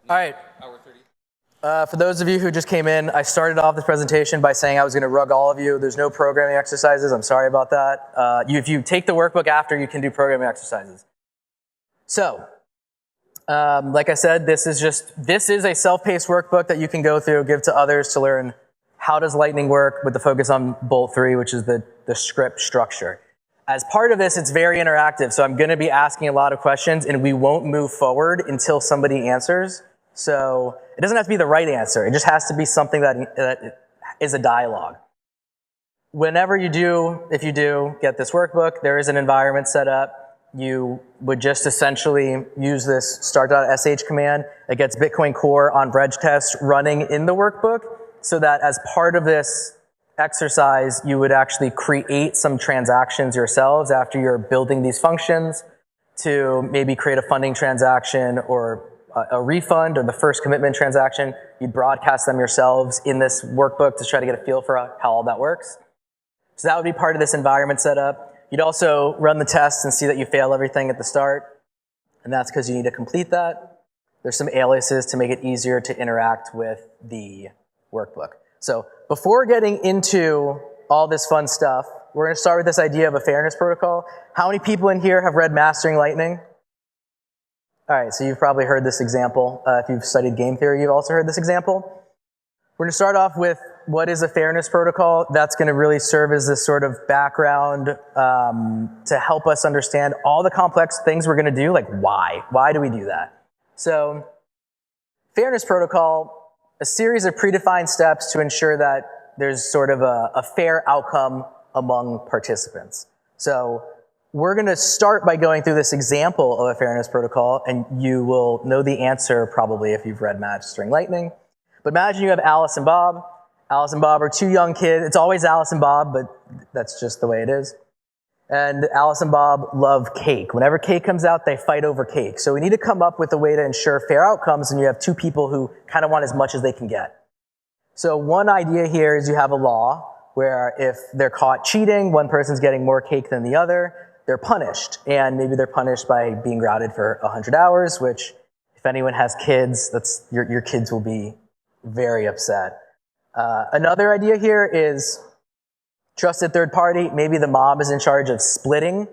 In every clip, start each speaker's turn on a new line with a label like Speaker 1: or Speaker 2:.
Speaker 1: All right. For those of you who just came in, I started off this presentation by saying I was going to rug all of you. There's no programming exercises. I'm sorry about that. If you take the workbook after, you can do programming exercises. So, like I said, this is a self-paced workbook that you can go through, give to others to learn how does Lightning work with the focus on bolt 3, which is the script structure. As part of this, it's very interactive, so I'm going to be asking a lot of questions, and we won't move forward until somebody answers. So it doesn't have to be the right answer. It just has to be something that is a dialogue. Whenever you do, if you do get this workbook, there is an environment set up. You would just essentially use this start.sh command that gets Bitcoin Core on reg test running in the workbook, so that as part of this exercise, you would actually create some transactions yourselves after you're building these functions to maybe create a funding transaction or a refund or the first commitment transaction. You'd broadcast them yourselves in this workbook to try to get a feel for how all that works. So that would be part of this environment setup. You'd also run the tests and see that you fail everything at the start, and that's because you need to complete that. There's some aliases to make it easier to interact with the workbook. So before getting into all this fun stuff, we're going to start with this idea of a fairness protocol. How many people in here have read Mastering Lightning? All right, so you've probably heard this example. If you've studied game theory, you've also heard this example. We're going to start off with what is a fairness protocol. That's going to really serve as this sort of background to help us understand all the complex things we're going to do, like why. Why do we do that? So fairness protocol, a series of predefined steps to ensure that there's sort of a fair outcome among participants. So we're going to start by going through this example of a fairness protocol, and you will know the answer probably if you've read Mastering Lightning. But imagine you have Alice and Bob. Alice and Bob are two young kids. It's always Alice and Bob, but that's just the way it is. And Alice and Bob love cake. Whenever cake comes out, they fight over cake. So we need to come up with a way to ensure fair outcomes, and you have two people who kind of want as much as they can get. So one idea here is you have a law where if they're caught cheating, one person's getting more cake than the other, they're punished. And maybe they're punished by being grounded for 100 hours, which if anyone has kids, your kids will be very upset. Another idea here is trusted third party. Maybe the mom is in charge of splitting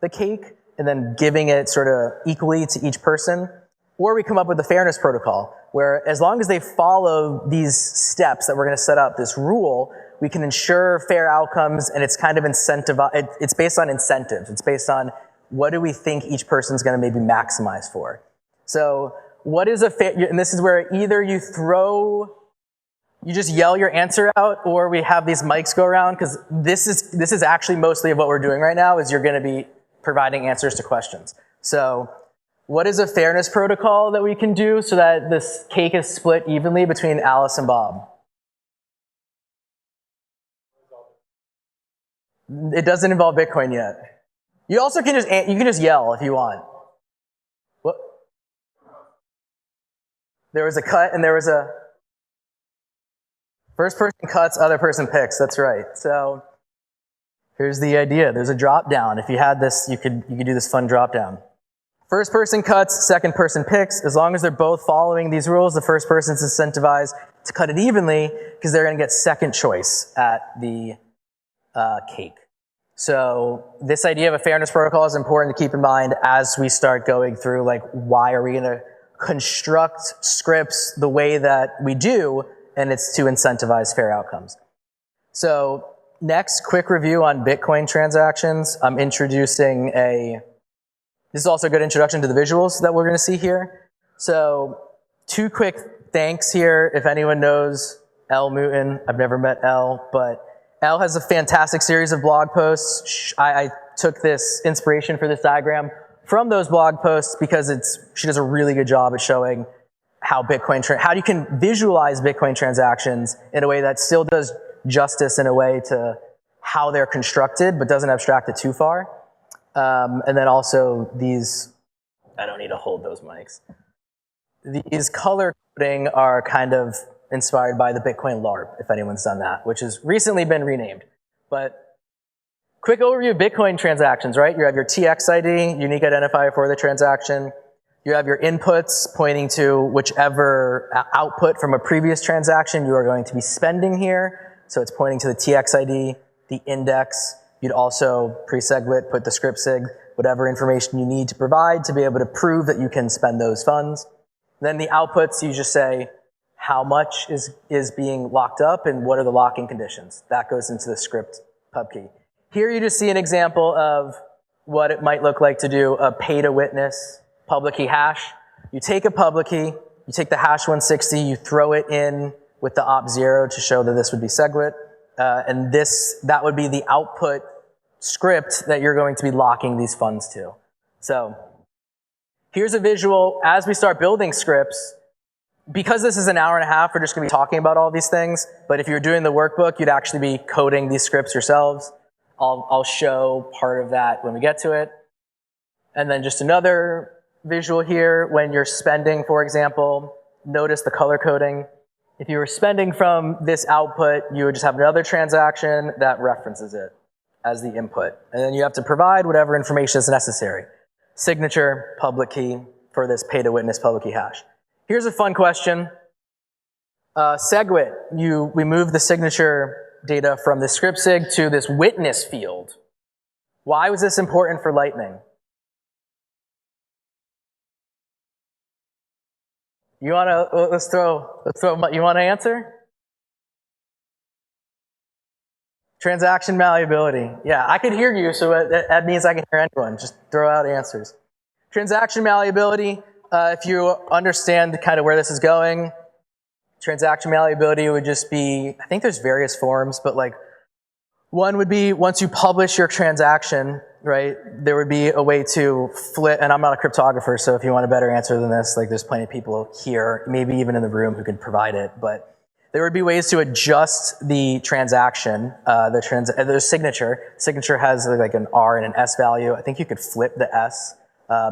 Speaker 1: the cake and then giving it sort of equally to each person. Or we come up with the fairness protocol, where as long as they follow these steps that we're going to set up, this rule, we can ensure fair outcomes, and it's kind of it's based on incentives. It's based on what do we think each person's going to maybe maximize for. So what is a fair, and this is where either you just yell your answer out, or we have these mics go around, because this is actually mostly of what we're doing right now, is you're going to be providing answers to questions. So what is a fairness protocol that we can do so that this cake is split evenly between Alice and Bob? It doesn't involve Bitcoin yet. You also can just yell if you want. What? There was a cut and there was a first person cuts, other person picks. That's right. So here's the idea. There's a drop down. If you had this, you could do this fun drop down. First person cuts, second person picks. As long as they're both following these rules, the first person's incentivized to cut it evenly because they're going to get second choice at the cake. So this idea of a fairness protocol is important to keep in mind as we start going through, like, why are we going to construct scripts the way that we do, and it's to incentivize fair outcomes. So next, quick review on Bitcoin transactions. I'm introducing this is also a good introduction to the visuals that we're going to see here. So 2 quick thanks here. If anyone knows Elle Mouton, I've never met Elle, but Elle has a fantastic series of blog posts. I took this inspiration for this diagram from those blog posts because she does a really good job at showing how you can visualize Bitcoin transactions in a way that still does justice in a way to how they're constructed, but doesn't abstract it too far. And then also these, I don't need to hold those mics. These color coding are kind of inspired by the Bitcoin LARP, if anyone's done that, which has recently been renamed. But quick overview of Bitcoin transactions, right? You have your TX ID, unique identifier for the transaction. You have your inputs pointing to whichever output from a previous transaction you are going to be spending here. So it's pointing to the TXID, the index. You'd also pre-SegWit, put the script sig, whatever information you need to provide to be able to prove that you can spend those funds. Then the outputs, you just say how much is being locked up and what are the locking conditions. That goes into the script pub key. Here you just see an example of what it might look like to do a pay-to-witness public key hash. You take a public key, you take the hash 160, you throw it in with the op0 to show that this would be SegWit, and that would be the output script that you're going to be locking these funds to. So here's a visual as we start building scripts. Because this is an hour and a half, we're just going to be talking about all these things, but if you're doing the workbook, you'd actually be coding these scripts yourselves. I'll show part of that when we get to it. And then just another visual here, when you're spending, for example, notice the color coding. If you were spending from this output, you would just have another transaction that references it as the input. And then you have to provide whatever information is necessary. Signature, public key for this pay-to-witness public key hash. Here's a fun question. SegWit, we move the signature data from the script sig to this witness field. Why was this important for Lightning? You wanna, you wanna answer? Transaction malleability. Yeah, I could hear you, so that means I can hear anyone. Just throw out answers. Transaction malleability, if you understand kind of where this is going, transaction malleability would just be, I think there's various forms, but like one would be once you publish your transaction, right, there would be a way to flip, and I'm not a cryptographer, so if you want a better answer than this, like there's plenty of people here, maybe even in the room who could provide it, but there would be ways to adjust the transaction, the signature. Signature has like an R and an S value. I think you could flip the S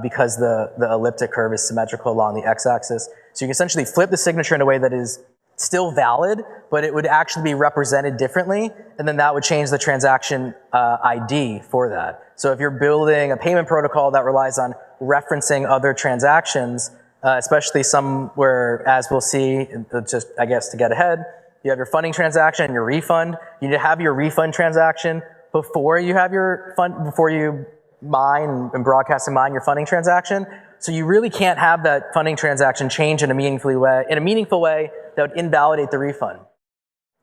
Speaker 1: because the elliptic curve is symmetrical along the x-axis. So you can essentially flip the signature in a way that is still valid, but it would actually be represented differently, and then that would change the transaction ID for that. So if you're building a payment protocol that relies on referencing other transactions, especially some where, as we'll see, just I guess to get ahead, you have your funding transaction and your refund. You need to have your refund transaction before you have your before you mine and broadcast and mine your funding transaction. So you really can't have that funding transaction change in a meaningful way that would invalidate the refund.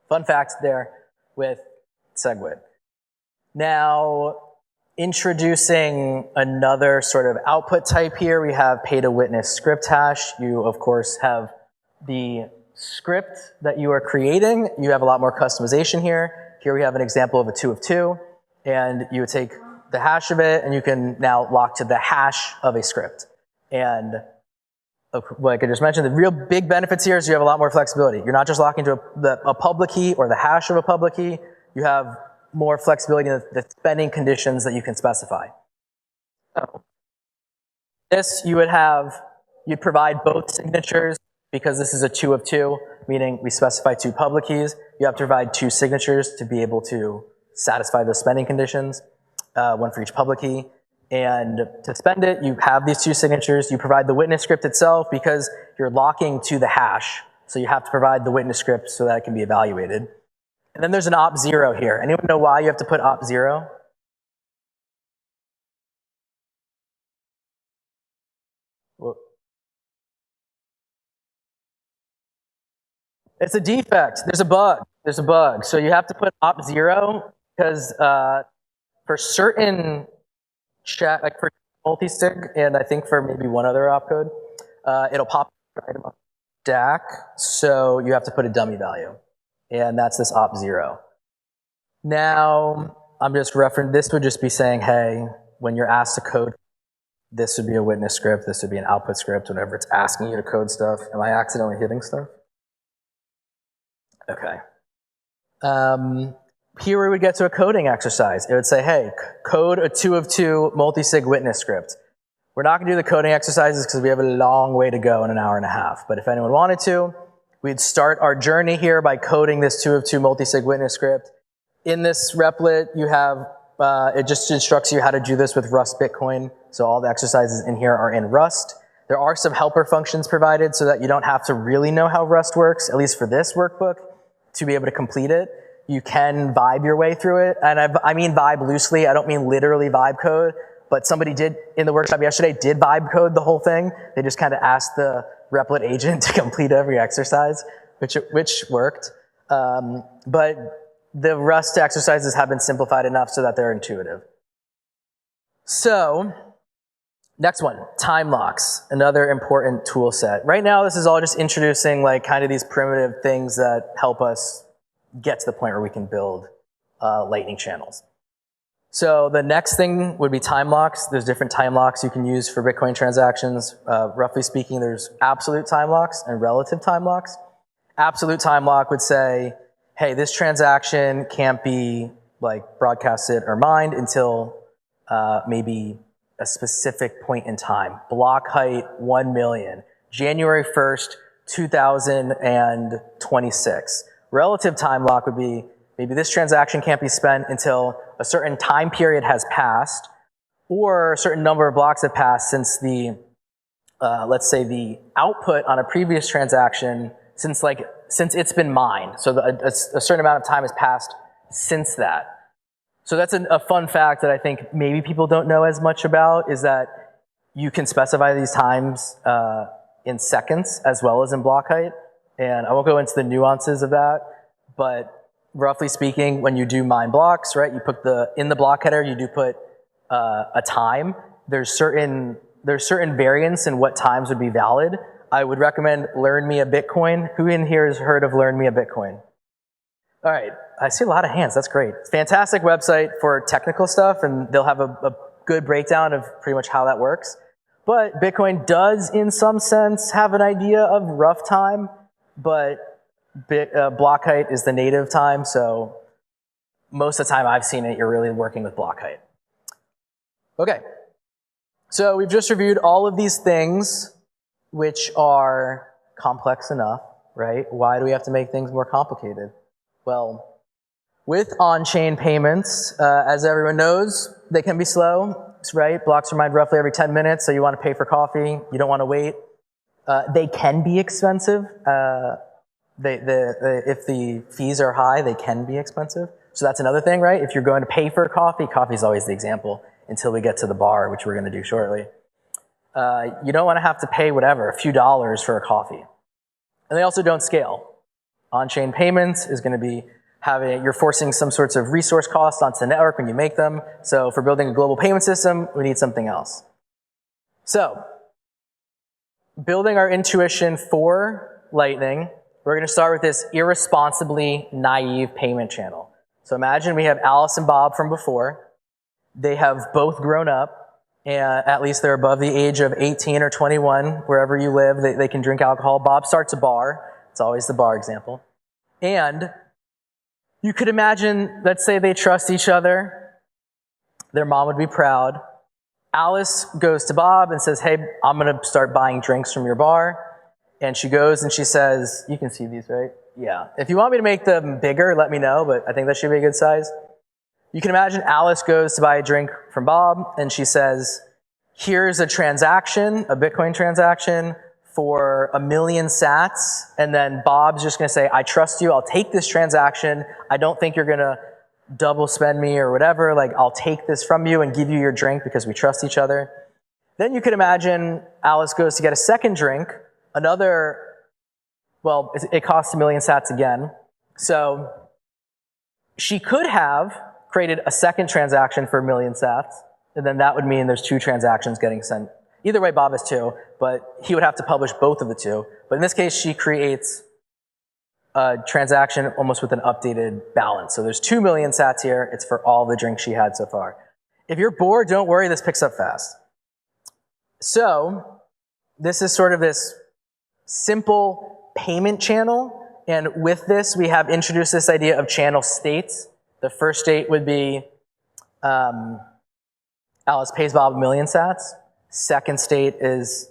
Speaker 1: Fun fact there with SegWit. Now, introducing another sort of output type here, we have pay-to-witness script hash. You, of course, have the script that you are creating. You have a lot more customization here. Here we have an example of a 2 of 2, and you would take the hash of it, and you can now lock to the hash of a script. And like I just mentioned, the real big benefits here is you have a lot more flexibility. You're not just locking to a public key or the hash of a public key. You have more flexibility in the spending conditions that you can specify. So this you'd provide both signatures because this is a 2 of 2, meaning we specify 2 public keys. You have to provide 2 signatures to be able to satisfy those spending conditions, one for each public key. And to spend it, you have these 2 signatures. You provide the witness script itself because you're locking to the hash. So you have to provide the witness script so that it can be evaluated. And then there's an op0 here. Anyone know why you have to put op0? It's a defect. There's a bug. There's a bug. So you have to put op0 because for certain chat, like for multi-sig, and I think for maybe one other opcode, it'll pop right above DAC, so you have to put a dummy value, and that's this op0. Now, I'm just referencing, this would just be saying, hey, when you're asked to code, this would be a witness script, this would be an output script, whenever it's asking you to code stuff. Am I accidentally hitting stuff? Okay. Here we would get to a coding exercise. It would say, hey, code a 2 of 2 multi-sig witness script. We're not going to do the coding exercises because we have a long way to go in an hour and a half. But if anyone wanted to, we'd start our journey here by coding this 2 of 2 multi-sig witness script. In this Replit, you have, it just instructs you how to do this with Rust Bitcoin. So all the exercises in here are in Rust. There are some helper functions provided so that you don't have to really know how Rust works, at least for this workbook, to be able to complete it. You can vibe your way through it. And I mean vibe loosely. I don't mean literally vibe code. But somebody did, in the workshop yesterday, did vibe code the whole thing. They just kind of asked the Replit agent to complete every exercise, which worked. But the Rust exercises have been simplified enough so that they're intuitive. So, next one, time locks, another important tool set. Right now, this is all just introducing like kind of these primitive things that help us get to the point where we can build lightning channels. So the next thing would be time locks. There's different time locks you can use for Bitcoin transactions. Roughly speaking, there's absolute time locks and relative time locks. Absolute time lock would say, hey, this transaction can't be like broadcasted or mined until maybe a specific point in time. Block height 1 million, January 1st, 2026. Relative time lock would be maybe this transaction can't be spent until a certain time period has passed, or a certain number of blocks have passed since the, let's say the output on a previous transaction, since it's been mined. So a certain amount of time has passed since that. So that's a fun fact that I think maybe people don't know as much about, is that you can specify these times in seconds as well as in block height. And I won't go into the nuances of that, but roughly speaking, when you do mine blocks, right, you put in the block header, you do put a time. There's certain variance in what times would be valid. I would recommend Learn Me a Bitcoin. Who in here has heard of Learn Me a Bitcoin? All right, I see a lot of hands, that's great. Fantastic website for technical stuff, and they'll have a good breakdown of pretty much how that works. But Bitcoin does, in some sense, have an idea of rough time, but block height is the native time, so most of the time I've seen it, you're really working with block height. Okay, so we've just reviewed all of these things which are complex enough, right? Why do we have to make things more complicated? Well, with on-chain payments, as everyone knows, they can be slow, right? Blocks are mined roughly every 10 minutes, so you want to pay for coffee, you don't want to wait. They can be expensive. If the fees are high, they can be expensive. So that's another thing, right? If you're going to pay for coffee, coffee is always the example until we get to the bar, which we're going to do shortly. You don't want to have to pay whatever, a few dollars for a coffee. And they also don't scale. On-chain payments is going to be you're forcing some sorts of resource costs onto the network when you make them. So for building a global payment system, we need something else. So, building our intuition for Lightning, we're going to start with this irresponsibly naive payment channel. So imagine we have Alice and Bob from before. They have both grown up, and at least they're above the age of 18 or 21. Wherever you live, they can drink alcohol. Bob starts a bar. It's always the bar example. And you could imagine, let's say they trust each other. Their mom would be proud. Alice goes to Bob and says, hey, I'm going to start buying drinks from your bar. And she goes and she says, you can see these, right? Yeah. If you want me to make them bigger, let me know, but I think that should be a good size. You can imagine Alice goes to buy a drink from Bob, and she says, here's a transaction, a Bitcoin transaction, for 1 million sats, and then Bob's just going to say, I trust you, I'll take this transaction, I don't think you're going to double spend me or whatever, like I'll take this from you and give you your drink because we trust each other. Then you could imagine Alice goes to get a second drink, it costs 1 million sats again, so she could have created a second transaction for 1 million sats, and then that would mean there's 2 transactions getting sent. Either way, Bob has 2, but he would have to publish both of the 2. But in this case, she creates a transaction almost with an updated balance. So there's 2 million sats here. It's for all the drinks she had so far. If you're bored, don't worry, this picks up fast. So this is sort of this simple payment channel. And with this, we have introduced this idea of channel states. The first state would be Alice pays Bob 1 million sats. Second state is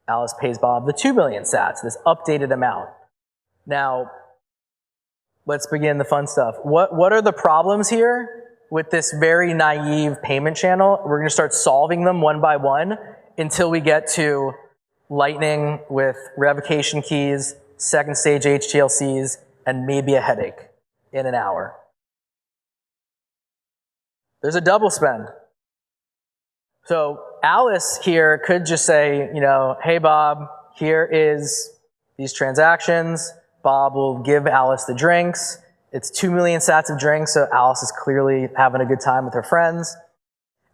Speaker 1: Alice pays Bob the 2 million sats, this updated amount. Now, let's begin the fun stuff. What are the problems here with this very naive payment channel? We're going to start solving them one by one until we get to lightning with revocation keys, second stage HTLCs, and maybe a headache in an hour. There's a double spend. So Alice here could just say, hey Bob, here is these transactions. Bob will give Alice the drinks. It's 2 million sats of drinks, so Alice is clearly having a good time with her friends.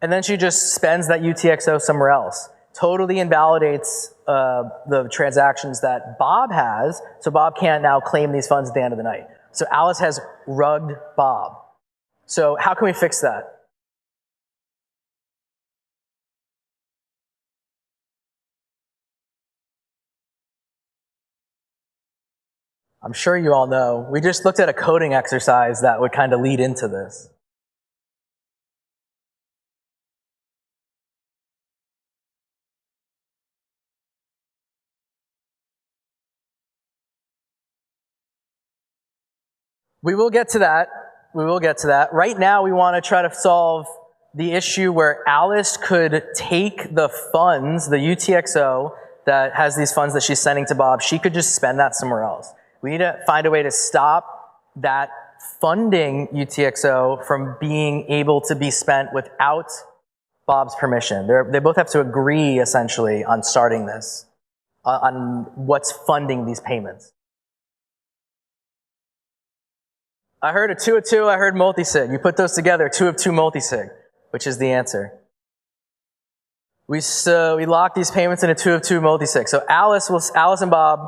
Speaker 1: And then she just spends that UTXO somewhere else. Totally invalidates the transactions that Bob has, so Bob can't now claim these funds at the end of the night. So Alice has rugged Bob. So how can we fix that? I'm sure you all know. We just looked at a coding exercise that would kind of lead into this. We will get to that. We will get to that. Right now, we want to try to solve the issue where Alice could take the funds, the UTXO that has these funds that she's sending to Bob, she could just spend that somewhere else. We need to find a way to stop that funding UTXO from being able to be spent without Bob's permission. They both have to agree, essentially, on starting this, on what's funding these payments. I heard a 2 of 2, I heard multisig. You put those together, 2 of 2 multisig, which is the answer. We lock these payments in a 2 of 2 multisig. So Alice and Bob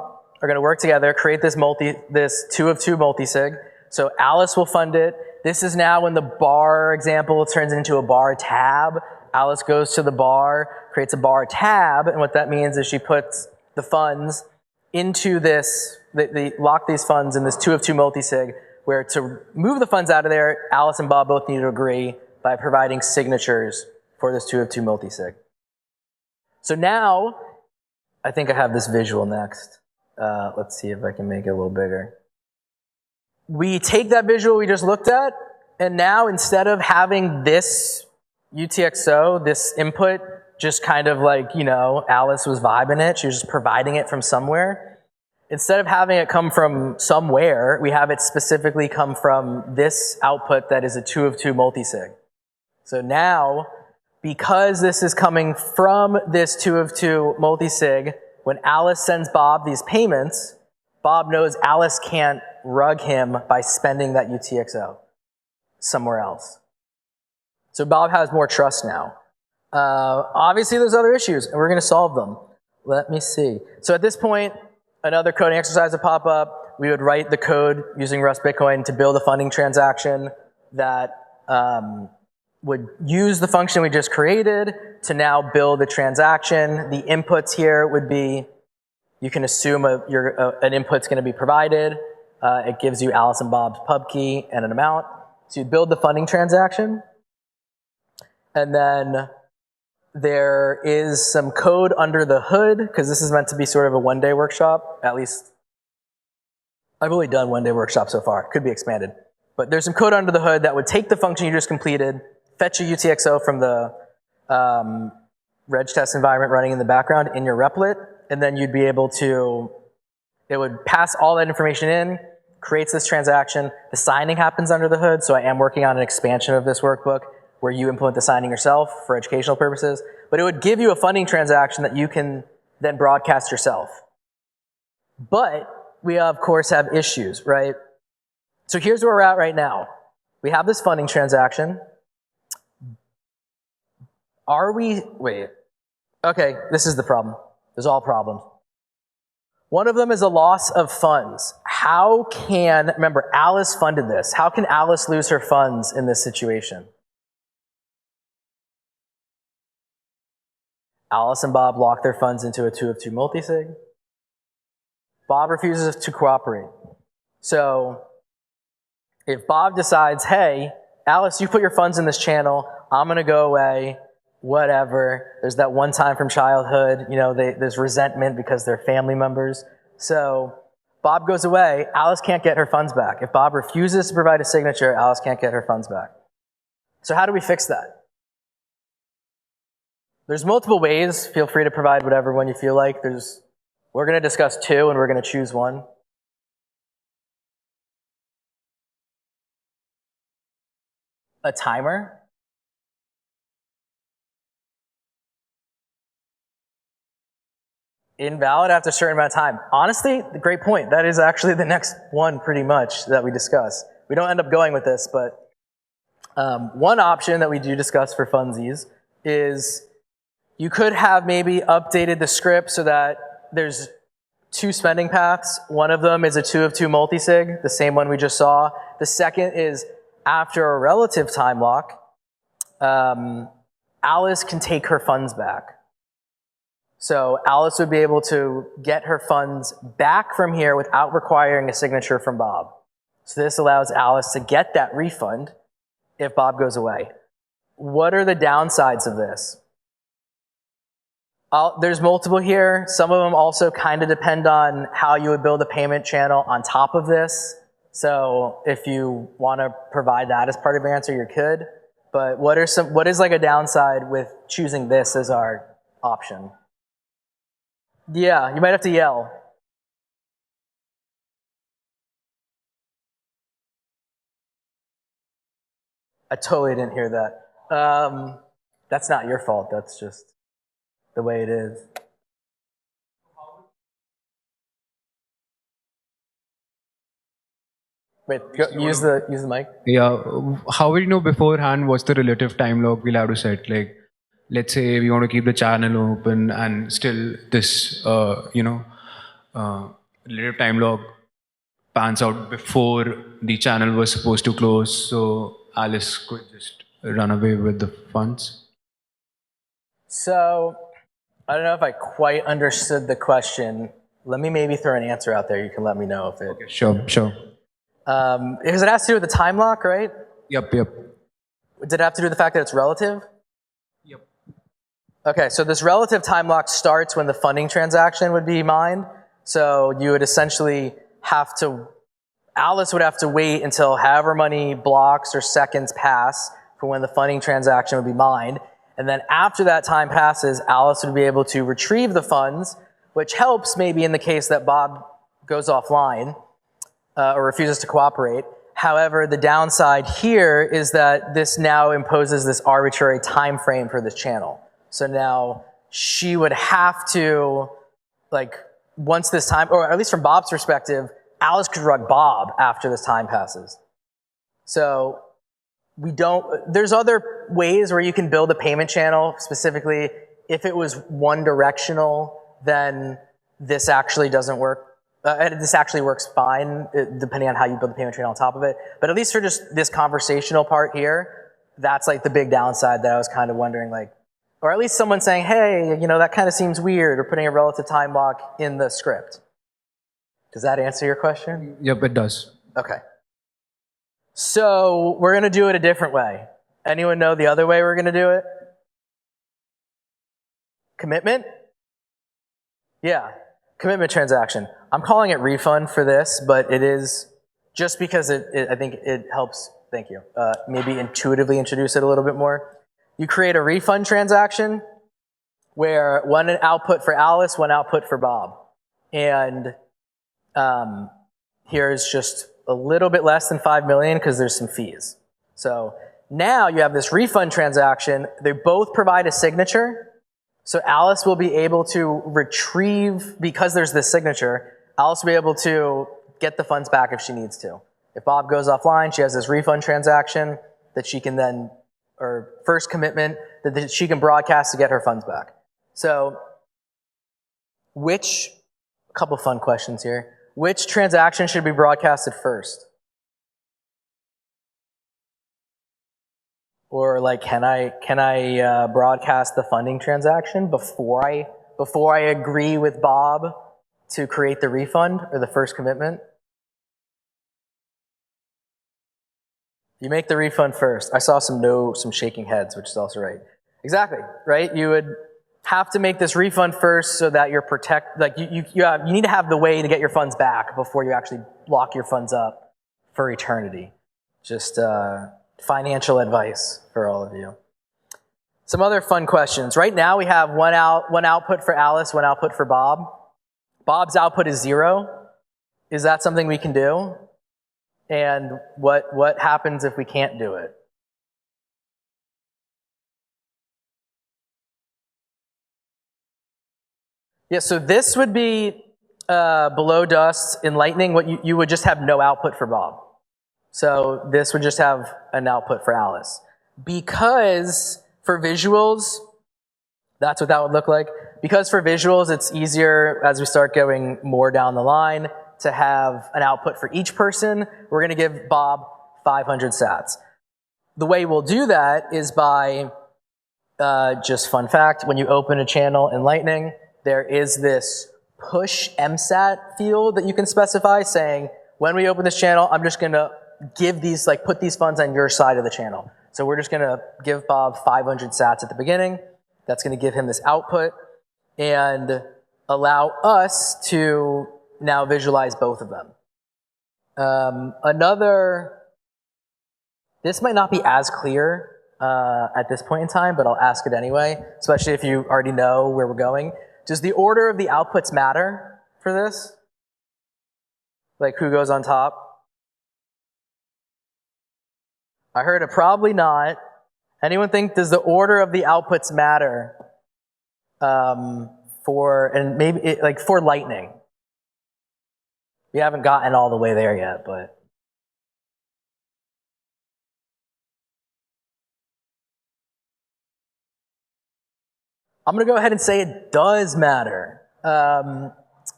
Speaker 1: are going to work together, create this 2 of 2 multisig. So Alice will fund it. This is now when the bar example turns into a bar tab. Alice goes to the bar, creates a bar tab, and what that means is she puts the funds into this, they lock these funds in this 2 of 2 multisig, where to move the funds out of there, Alice and Bob both need to agree by providing signatures for this 2 of 2 multisig. So now, I think I have this visual next. Let's see if I can make it a little bigger. We take that visual we just looked at, and now instead of having this UTXO, this input, just kind of like, Alice was vibing it, she was just providing it from somewhere. Instead of having it come from somewhere, we have it specifically come from this output that is a 2 of 2 multisig. So now, because this is coming from this 2 of 2 multisig, when Alice sends Bob these payments, Bob knows Alice can't rug him by spending that UTXO somewhere else. So Bob has more trust now. Obviously there's other issues, and we're going to solve them. Let me see. So at this point, another coding exercise would pop up. We would write the code using Rust Bitcoin to build a funding transaction that would use the function we just created to now build a transaction. The inputs here would be, you can assume an input's going to be provided. It gives you Alice and Bob's pub key and an amount. So you build the funding transaction. And then there is some code under the hood, because this is meant to be sort of a one-day workshop. At least, I've only done one-day workshop so far. It could be expanded. But there's some code under the hood that would take the function you just completed, fetch a UTXO from the reg test environment running in the background in your Replit, and then you'd be able to, it would pass all that information in, creates this transaction. The signing happens under the hood, so I am working on an expansion of this workbook where you implement the signing yourself for educational purposes. But it would give you a funding transaction that you can then broadcast yourself. But we, of course, have issues, right? So here's where we're at right now. We have this funding transaction. Okay, this is the problem. There's all problems. One of them is a loss of funds. Remember, Alice funded this. How can Alice lose her funds in this situation? Alice and Bob lock their funds into a 2 of 2 multisig. Bob refuses to cooperate. So if Bob decides, hey, Alice, you put your funds in this channel, I'm going to go away, whatever. There's that one time from childhood, there's resentment because they're family members. So Bob goes away, Alice can't get her funds back. If Bob refuses to provide a signature, Alice can't get her funds back. So how do we fix that? There's multiple ways. Feel free to provide whatever one you feel like. We're going to discuss two, and we're going to choose one. A timer. Invalid after a certain amount of time. Honestly, great point. That is actually the next one pretty much that we discuss. We don't end up going with this, but one option that we do discuss for funsies is you could have maybe updated the script so that there's two spending paths. One of them is a 2 of 2 multisig, the same one we just saw. The second is after a relative time lock, Alice can take her funds back. So Alice would be able to get her funds back from here without requiring a signature from Bob. So this allows Alice to get that refund if Bob goes away. What are the downsides of this? There's multiple here. Some of them also kind of depend on how you would build a payment channel on top of this. So if you want to provide that as part of your answer, you could. But what is like a downside with choosing this as our option? Yeah, you might have to yell. I totally didn't hear that. That's not your fault. That's just the way it is. Wait, use the mic.
Speaker 2: Yeah, how will you know beforehand what's the relative time lock we'll have to set? Like, let's say we want to keep the channel open and still this, relative time lock pans out before the channel was supposed to close, so Alice could just run away with the funds.
Speaker 1: So, I don't know if I quite understood the question. Let me maybe throw an answer out there. You can let me know if it...
Speaker 2: Okay, sure.
Speaker 1: Because it has to do with the time lock, right?
Speaker 2: Yep.
Speaker 1: Did it have to do with the fact that it's relative?
Speaker 2: Yep.
Speaker 1: Okay, so this relative time lock starts when the funding transaction would be mined. So you would essentially have to... Alice would have to wait until however many blocks or seconds pass for when the funding transaction would be mined. And then after that time passes, Alice would be able to retrieve the funds, which helps maybe in the case that Bob goes offline or refuses to cooperate. However, the downside here is that this now imposes this arbitrary time frame for this channel. So now she would have to, like, once this time, or at least from Bob's perspective, Alice could rug Bob after this time passes. So there's other ways where you can build a payment channel. Specifically, if it was one directional, then this actually doesn't work. This actually works fine, depending on how you build the payment channel on top of it. But at least for just this conversational part here, that's like the big downside that I was kind of wondering, like, or at least someone saying, hey, that kind of seems weird, or putting a relative time lock in the script. Does that answer your question?
Speaker 2: Yep, it does.
Speaker 1: Okay. So we're going to do it a different way. Anyone know the other way we're going to do it? Commitment? Yeah, commitment transaction. I'm calling it refund for this, but it is just because I think it helps, thank you, maybe intuitively introduce it a little bit more. You create a refund transaction where one output for Alice, one output for Bob. And here's just a little bit less than 5 million because there's some fees. So now you have this refund transaction. They both provide a signature. So Alice will be able to retrieve, because there's this signature, Alice will be able to get the funds back if she needs to. If Bob goes offline, she has this refund transaction that she can then, or first commitment, that she can broadcast to get her funds back. So a couple fun questions here. Which transaction should be broadcasted first? Or like, can I broadcast the funding transaction before I agree with Bob to create the refund or the first commitment? You make the refund first. I saw some shaking heads, which is also right. Exactly, right? You would have to make this refund first so that you're you need to have the way to get your funds back before you actually lock your funds up for eternity. Just financial advice for all of you. Some other fun questions. Right now we have one output for Alice, one output for Bob. Bob's output is 0. Is that something we can do? And what happens if we can't do it? Yeah, so this would be below dust in Lightning. What you would just have no output for Bob. So this would just have an output for Alice. Because for visuals, that's what that would look like. Because for visuals, it's easier as we start going more down the line to have an output for each person. We're going to give Bob 500 sats. The way we'll do that is by, just fun fact, when you open a channel in Lightning, there is this push MSAT field that you can specify saying, when we open this channel, I'm just going to give these, like put these funds on your side of the channel. So we're just going to give Bob 500 sats at the beginning. That's going to give him this output and allow us to now visualize both of them. This might not be as clear at this point in time, but I'll ask it anyway, especially if you already know where we're going. Does the order of the outputs matter for this? Like who goes on top? I heard a probably not. Anyone think, does the order of the outputs matter for Lightning? We haven't gotten all the way there yet, but. I'm going to go ahead and say it does matter.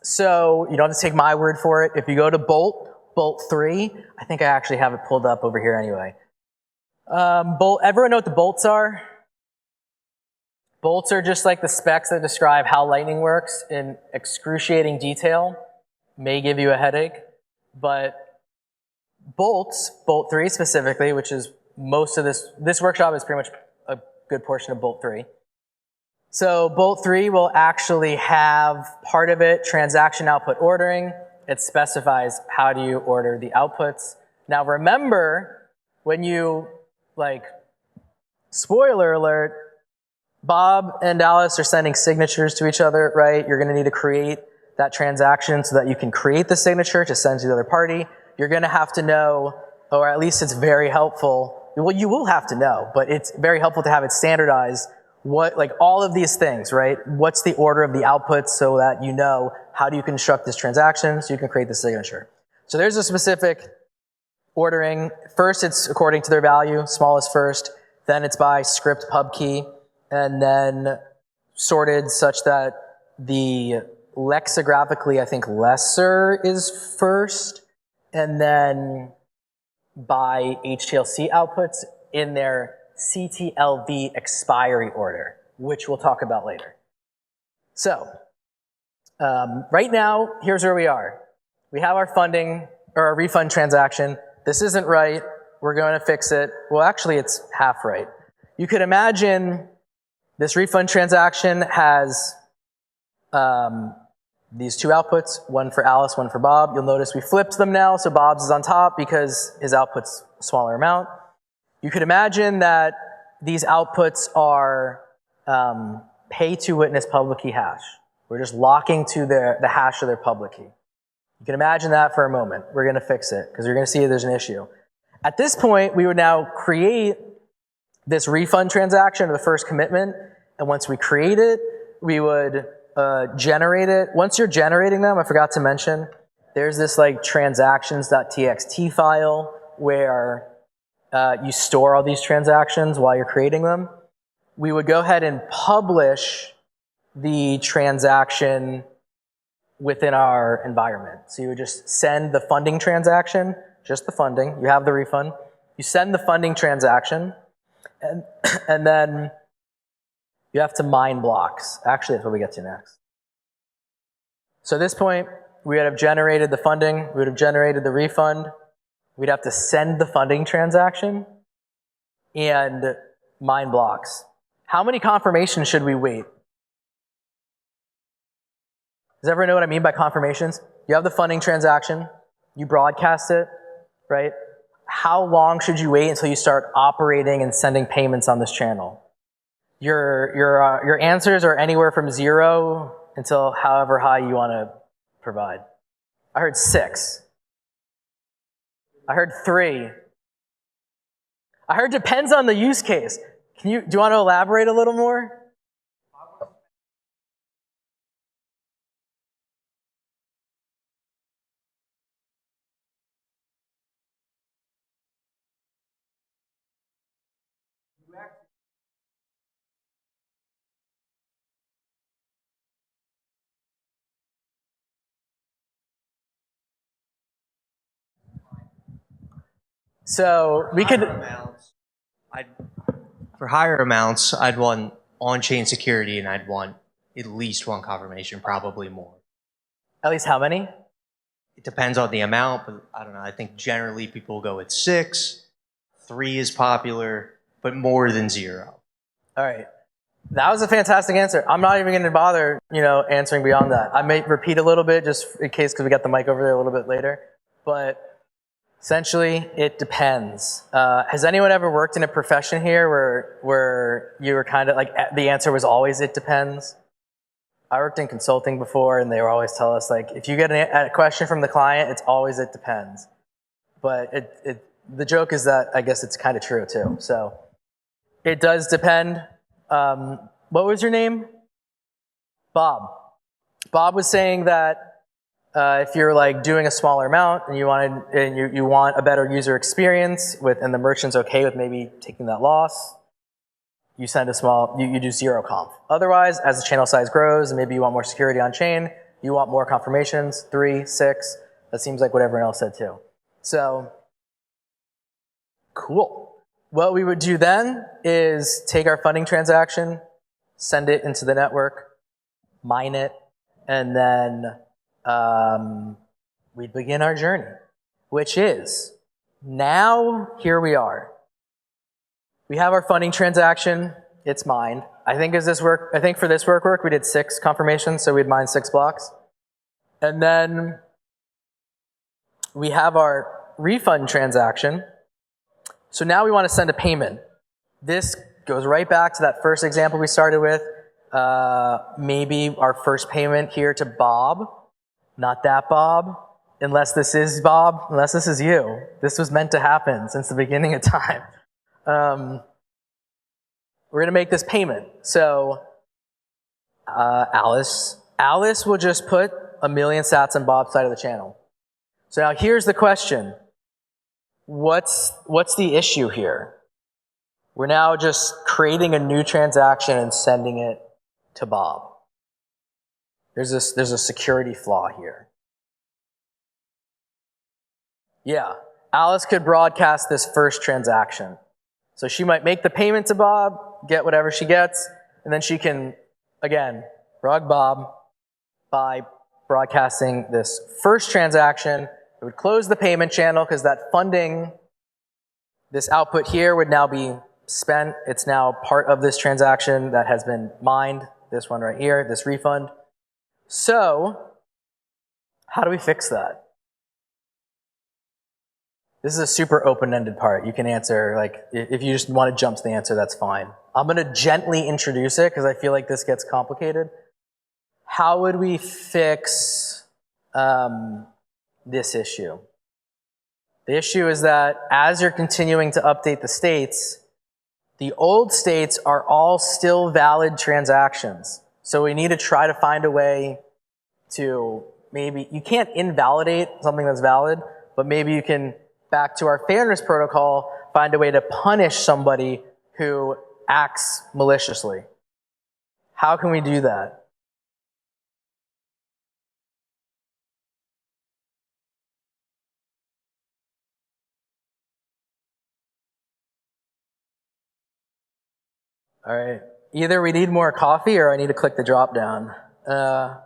Speaker 1: So you don't have to take my word for it. If you go to Bolt 3, I think I actually have it pulled up over here anyway. Everyone know what the bolts are? Bolts are just like the specs that describe how Lightning works in excruciating detail. May give you a headache, but bolts, Bolt 3 specifically, which is most of this workshop is pretty much a good portion of Bolt 3. So Bolt 3 will actually have part of it transaction output ordering. It specifies how do you order the outputs. Now remember, when you, spoiler alert, Bob and Alice are sending signatures to each other, right? You're going to need to create that transaction so that you can create the signature to send to the other party. You're going to have to know, or at least it's very helpful. Well, you will have to know, but it's very helpful to have it standardized. All of these things, right? What's the order of the outputs so that you know how do you construct this transaction so you can create the signature. So there's a specific ordering. First, it's according to their value, smallest first. Then it's by script pub key. And then sorted such that the lexicographically, I think, lesser is first. And then by HTLC outputs in their CTLV expiry order, which we'll talk about later. So, right now, here's where we are. We have our funding, or our refund transaction. This isn't right. We're going to fix it. Well, actually, it's half right. You could imagine this refund transaction has these two outputs, one for Alice, one for Bob. You'll notice we flipped them now, so Bob's is on top because his output's a smaller amount. You could imagine that these outputs are pay to witness public key hash. We're just locking to the hash of their public key. You can imagine that for a moment. We're going to fix it because you're going to see there's an issue. At this point, we would now create this refund transaction or the first commitment. And once we create it, we would generate it. Once you're generating them, I forgot to mention, there's this transactions.txt file where you store all these transactions while you're creating them. We would go ahead and publish the transaction within our environment. So you would just send the funding transaction, just the funding. You have the refund. You send the funding transaction, and then you have to mine blocks. Actually, that's what we get to next. So at this point, we would have generated the funding. We would have generated the refund. We'd have to send the funding transaction and mine blocks. How many confirmations should we wait? Does everyone know what I mean by confirmations? You have the funding transaction. You broadcast it, right? How long should you wait until you start operating and sending payments on this channel? Your answers are anywhere from 0 until however high you want to provide. I heard 6. I heard 3. I heard depends on the use case. Do you want to elaborate a little more? So we could.
Speaker 3: For higher amounts, I'd want on-chain security, and I'd want at least one confirmation, probably more.
Speaker 1: At least how many?
Speaker 3: It depends on the amount, but I don't know. I think generally people go with 6. 3 is popular, but more than 0.
Speaker 1: All right. That was a fantastic answer. I'm not even going to bother, answering beyond that. I may repeat a little bit just in case because we got the mic over there a little bit later. But essentially, it depends. Has anyone ever worked in a profession here where you were kind of like the answer was always it depends? I worked in consulting before, and they would always tell us like if you get a question from the client, it's always it depends. But the joke is that I guess it's kind of true too. So it does depend. What was your name? Bob. Bob was saying that if you're like doing a smaller amount and you want a better user experience and the merchant's okay with maybe taking that loss, you send you do 0 conf. Otherwise, as the channel size grows and maybe you want more security on chain, you want more confirmations, 3, 6. That seems like what everyone else said too. So, cool. What we would do then is take our funding transaction, send it into the network, mine it, and then we begin our journey, which is now here we are. We have our funding transaction. It's mined. I think for this work we did 6 confirmations, so we'd mine 6 blocks. And then we have our refund transaction. So now we want to send a payment. This goes right back to that first example we started with. Maybe our first payment here to Bob. Not that Bob. Unless this is Bob. Unless this is you. This was meant to happen since the beginning of time. We're going to make this payment. So Alice will just put 1,000,000 sats on Bob's side of the channel. So now here's the question. What's the issue here? We're now just creating a new transaction and sending it to Bob. There's a security flaw here. Yeah, Alice could broadcast this first transaction. So she might make the payment to Bob, get whatever she gets, and then she can, again, rug Bob by broadcasting this first transaction. It would close the payment channel because that funding, this output here would now be spent. It's now part of this transaction that has been mined, this one right here, this refund. So, how do we fix that? This is a super open-ended part. You can answer, like, if you just want to jump to the answer, that's fine. I'm going to gently introduce it because I feel like this gets complicated. How would we fix this issue? The issue is that as you're continuing to update the states, the old states are all still valid transactions. So we need to try to find a way to maybe, you can't invalidate something that's valid, but maybe you can, back to our fairness protocol, find a way to punish somebody who acts maliciously. How can we do that? All right. Either we need more coffee or I need to click the drop down. All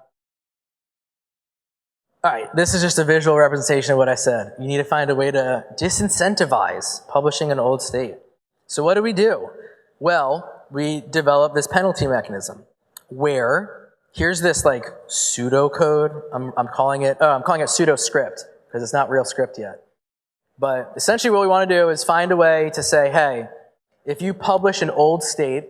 Speaker 1: right, this is just a visual representation of what I said. You need to find a way to disincentivize publishing an old state. So what do? Well, we develop this penalty mechanism where here's this like pseudocode. I'm calling it pseudo script because it's not real script yet. But essentially what we want to do is find a way to say, hey, if you publish an old state,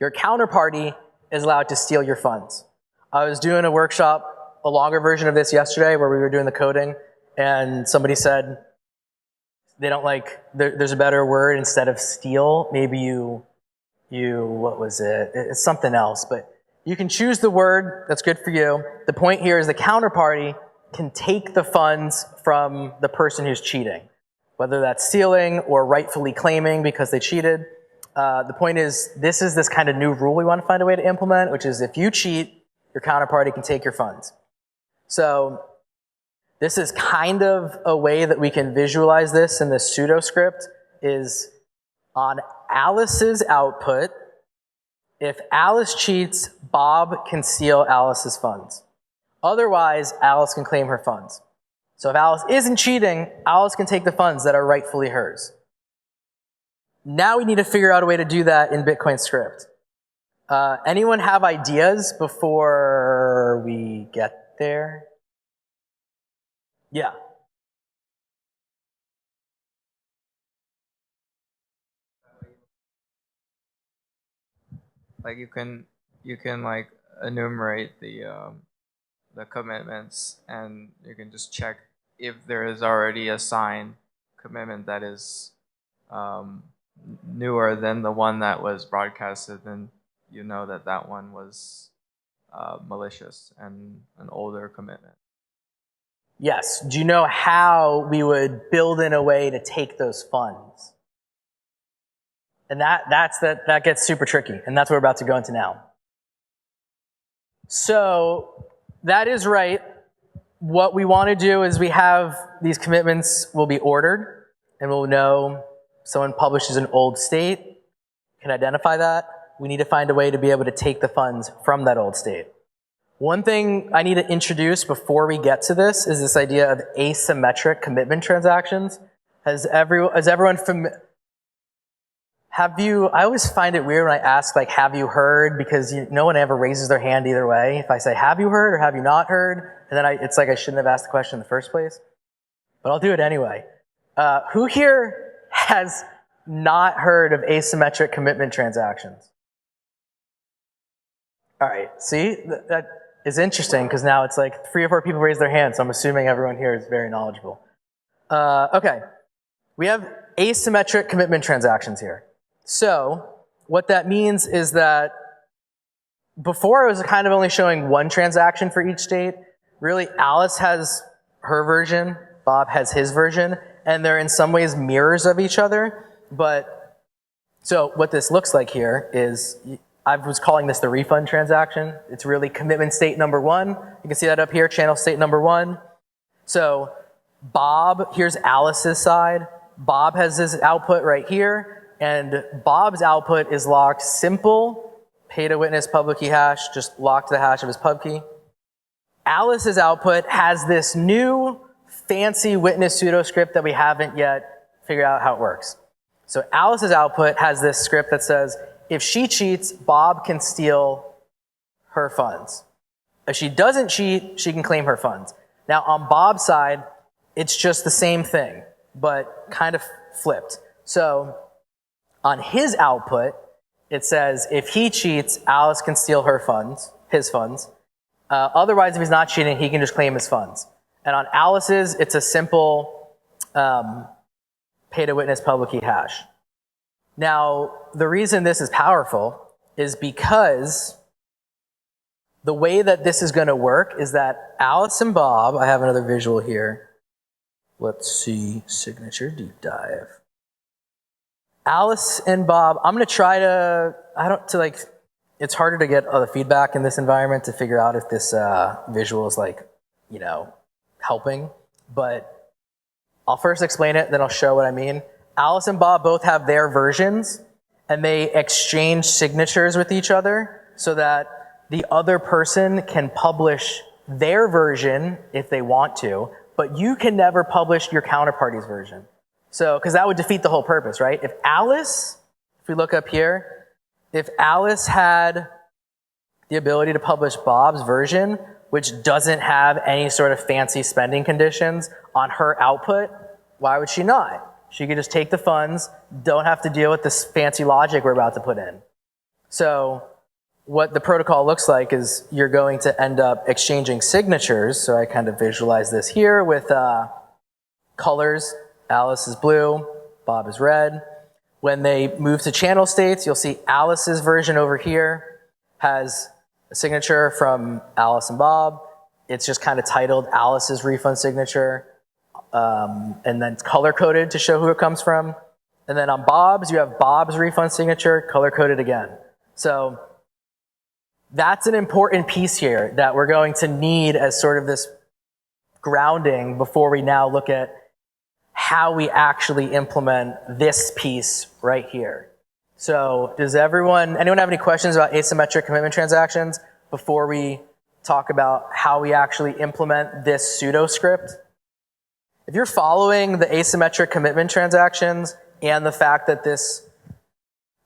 Speaker 1: Your counterparty is allowed to steal your funds. I was doing a workshop, a longer version of this yesterday, where we were doing the coding, and somebody said they don't like, there's a better word instead of steal. Maybe you, what was it? It's something else, but you can choose the word that's good for you. The point here is the counterparty can take the funds from the person who's cheating, whether that's stealing or rightfully claiming because they cheated. The point is, this is this kind of new rule we want to find a way to implement, which is if you cheat, your counterparty can take your funds. So this is kind of a way that we can visualize this in the pseudo script is on Alice's output. If Alice cheats, Bob can steal Alice's funds. Otherwise, Alice can claim her funds. So if Alice isn't cheating, Alice can take the funds that are rightfully hers. Now we need to figure out a way to do that in Bitcoin script. Anyone have ideas before we get there? Yeah.
Speaker 4: Like you can like enumerate the commitments, and you can just check if there is already a signed commitment that is newer than the one that was broadcasted, then you know that that one was malicious and an older commitment.
Speaker 1: Yes. Do you know how we would build in a way to take those funds? And that gets super tricky, and that's what we're about to go into now. So that is right. What we want to do is we have these commitments will be ordered, and we'll know someone publishes an old state, can identify that. We need to find a way to be able to take the funds from that old state. One thing I need to introduce before we get to this is this idea of asymmetric commitment transactions. Is everyone familiar? I always find it weird when I ask, like, have you heard? Because no one ever raises their hand either way. If I say, have you heard or have you not heard? And then it's like I shouldn't have asked the question in the first place. But I'll do it anyway. Who here has not heard of asymmetric commitment transactions? All right, see? That is interesting because now it's like 3 or 4 people raise their hands, so I'm assuming everyone here is very knowledgeable. Okay, we have asymmetric commitment transactions here. So what that means is that before I was kind of only showing one transaction for each state. Really, Alice has her version, Bob has his version, and they're in some ways mirrors of each other. But so what this looks like here is, I was calling this the refund transaction. It's really commitment state number 1. You can see that up here, channel state number 1. So Bob, here's Alice's side. Bob has his output right here. And Bob's output is locked simple, pay to witness public key hash, just locked the hash of his pub key. Alice's output has this new fancy witness pseudo script that we haven't yet figured out how it works. So Alice's output has this script that says, if she cheats, Bob can steal her funds. If she doesn't cheat, she can claim her funds. Now on Bob's side, it's just the same thing, but kind of flipped. So on his output, it says if he cheats, Alice can steal her funds, his funds. Otherwise, if he's not cheating, he can just claim his funds. And on Alice's, it's a simple pay to witness public key hash. Now, the reason this is powerful is because the way that this is going to work is that Alice and Bob, I have another visual here. Let's see, signature deep dive. Alice and Bob, I'm going to try to, it's harder to get other feedback in this environment to figure out if this visual is helping. But I'll first explain it, then I'll show what I mean. Alice and Bob both have their versions, and they exchange signatures with each other so that the other person can publish their version if they want to, but you can never publish your counterparty's version. So, because that would defeat the whole purpose, right? If we look up here, if Alice had the ability to publish Bob's version, which doesn't have any sort of fancy spending conditions on her output, why would she not? She could just take the funds, don't have to deal with this fancy logic we're about to put in. So what the protocol looks like is you're going to end up exchanging signatures. So I kind of visualize this here with colors. Alice is blue, Bob is red. When they move to channel states, you'll see Alice's version over here has a signature from Alice and Bob. It's just kind of titled Alice's refund signature, and then it's color-coded to show who it comes from. And then on Bob's, you have Bob's refund signature, color-coded again. So that's an important piece here that we're going to need as sort of this grounding before we now look at how we actually implement this piece right here. So does anyone have any questions about asymmetric commitment transactions before we talk about how we actually implement this pseudo script? If you're following the asymmetric commitment transactions and the fact that this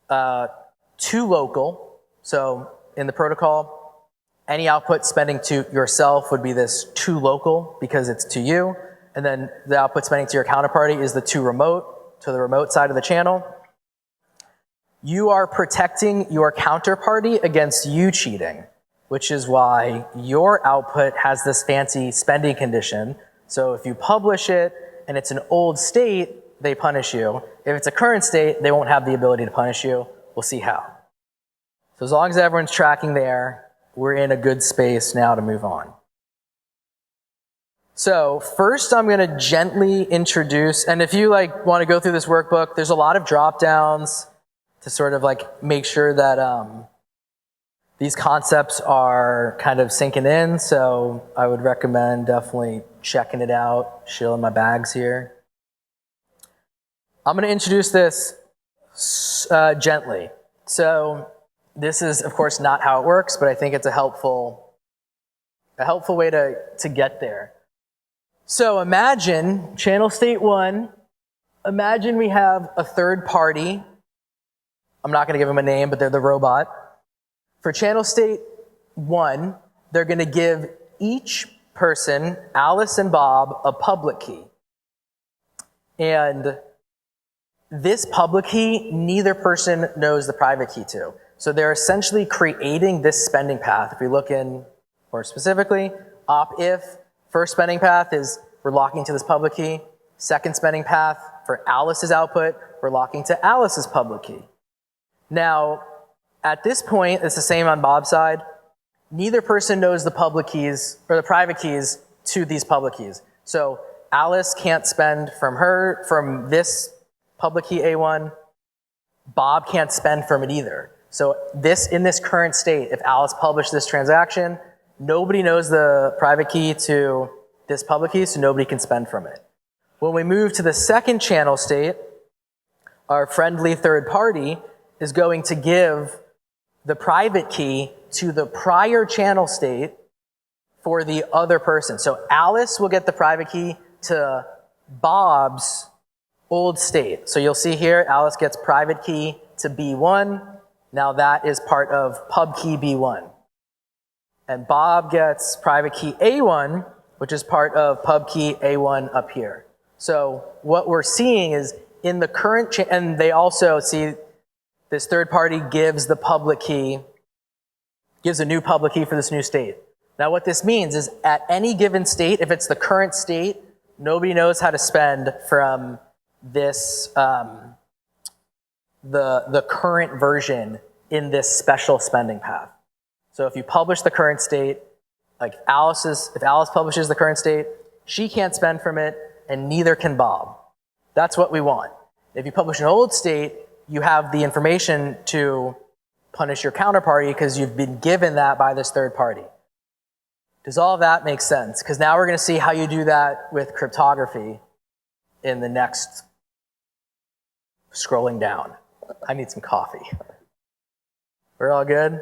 Speaker 1: to local, so in the protocol, any output spending to yourself would be this to local because it's to you, and then the output spending to your counterparty is the to remote, to the remote side of the channel. You are protecting your counterparty against you cheating, which is why your output has this fancy spending condition. So if you publish it and it's an old state, they punish you. If it's a current state, they won't have the ability to punish you. We'll see how. So as long as everyone's tracking there, we're in a good space now to move on. So first I'm going to gently introduce, and if you want to go through this workbook, there's a lot of drop downs to sort of make sure that these concepts are kind of sinking in. So I would recommend definitely checking it out, shilling my bags here. I'm going to introduce this gently. So this is, of course, not how it works, but I think it's a helpful way to get there. So imagine channel state 1. Imagine we have a third party. I'm not going to give them a name, but they're the robot. For channel state 1, they're going to give each person, Alice and Bob, a public key. And this public key, neither person knows the private key to. So they're essentially creating this spending path. If we look in more specifically, op-if, first spending path is we're locking to this public key. Second spending path for Alice's output, we're locking to Alice's public key. Now, at this point, it's the same on Bob's side. Neither person knows the public keys or the private keys to these public keys. So Alice can't spend from this public key A1. Bob can't spend from it either. So in this current state, if Alice published this transaction, nobody knows the private key to this public key, so nobody can spend from it. When we move to the second channel state, our friendly third party is going to give the private key to the prior channel state for the other person. So Alice will get the private key to Bob's old state. So you'll see here, Alice gets private key to B1. Now that is part of pub key B1. And Bob gets private key A1, which is part of pub key A1 up here. So what we're seeing is in the current, and they also see this third party gives the public key, gives a new public key for this new state. Now what this means is at any given state, if it's the current state, nobody knows how to spend from this, the current version in this special spending path. So if you publish the current state, if Alice publishes the current state, she can't spend from it, and neither can Bob. That's what we want. If you publish an old state, you have the information to punish your counterparty because you've been given that by this third party. Does all of that make sense? Because now we're going to see how you do that with cryptography in the next scrolling down. I need some coffee. We're all good?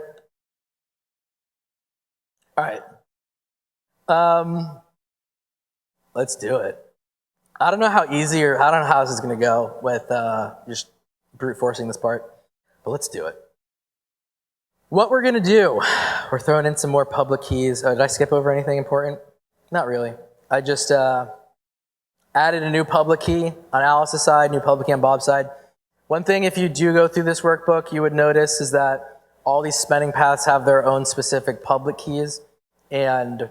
Speaker 1: All right. Let's do it. I don't know how easy I don't know how this is going to go with just brute forcing this part, but let's do it. What we're going to do, we're throwing in some more public keys. Did I skip over anything important? Not really. I just added a new public key on Alice's side, new public key on Bob's side. One thing, if you do go through this workbook, you would notice is that all these spending paths have their own specific public keys, and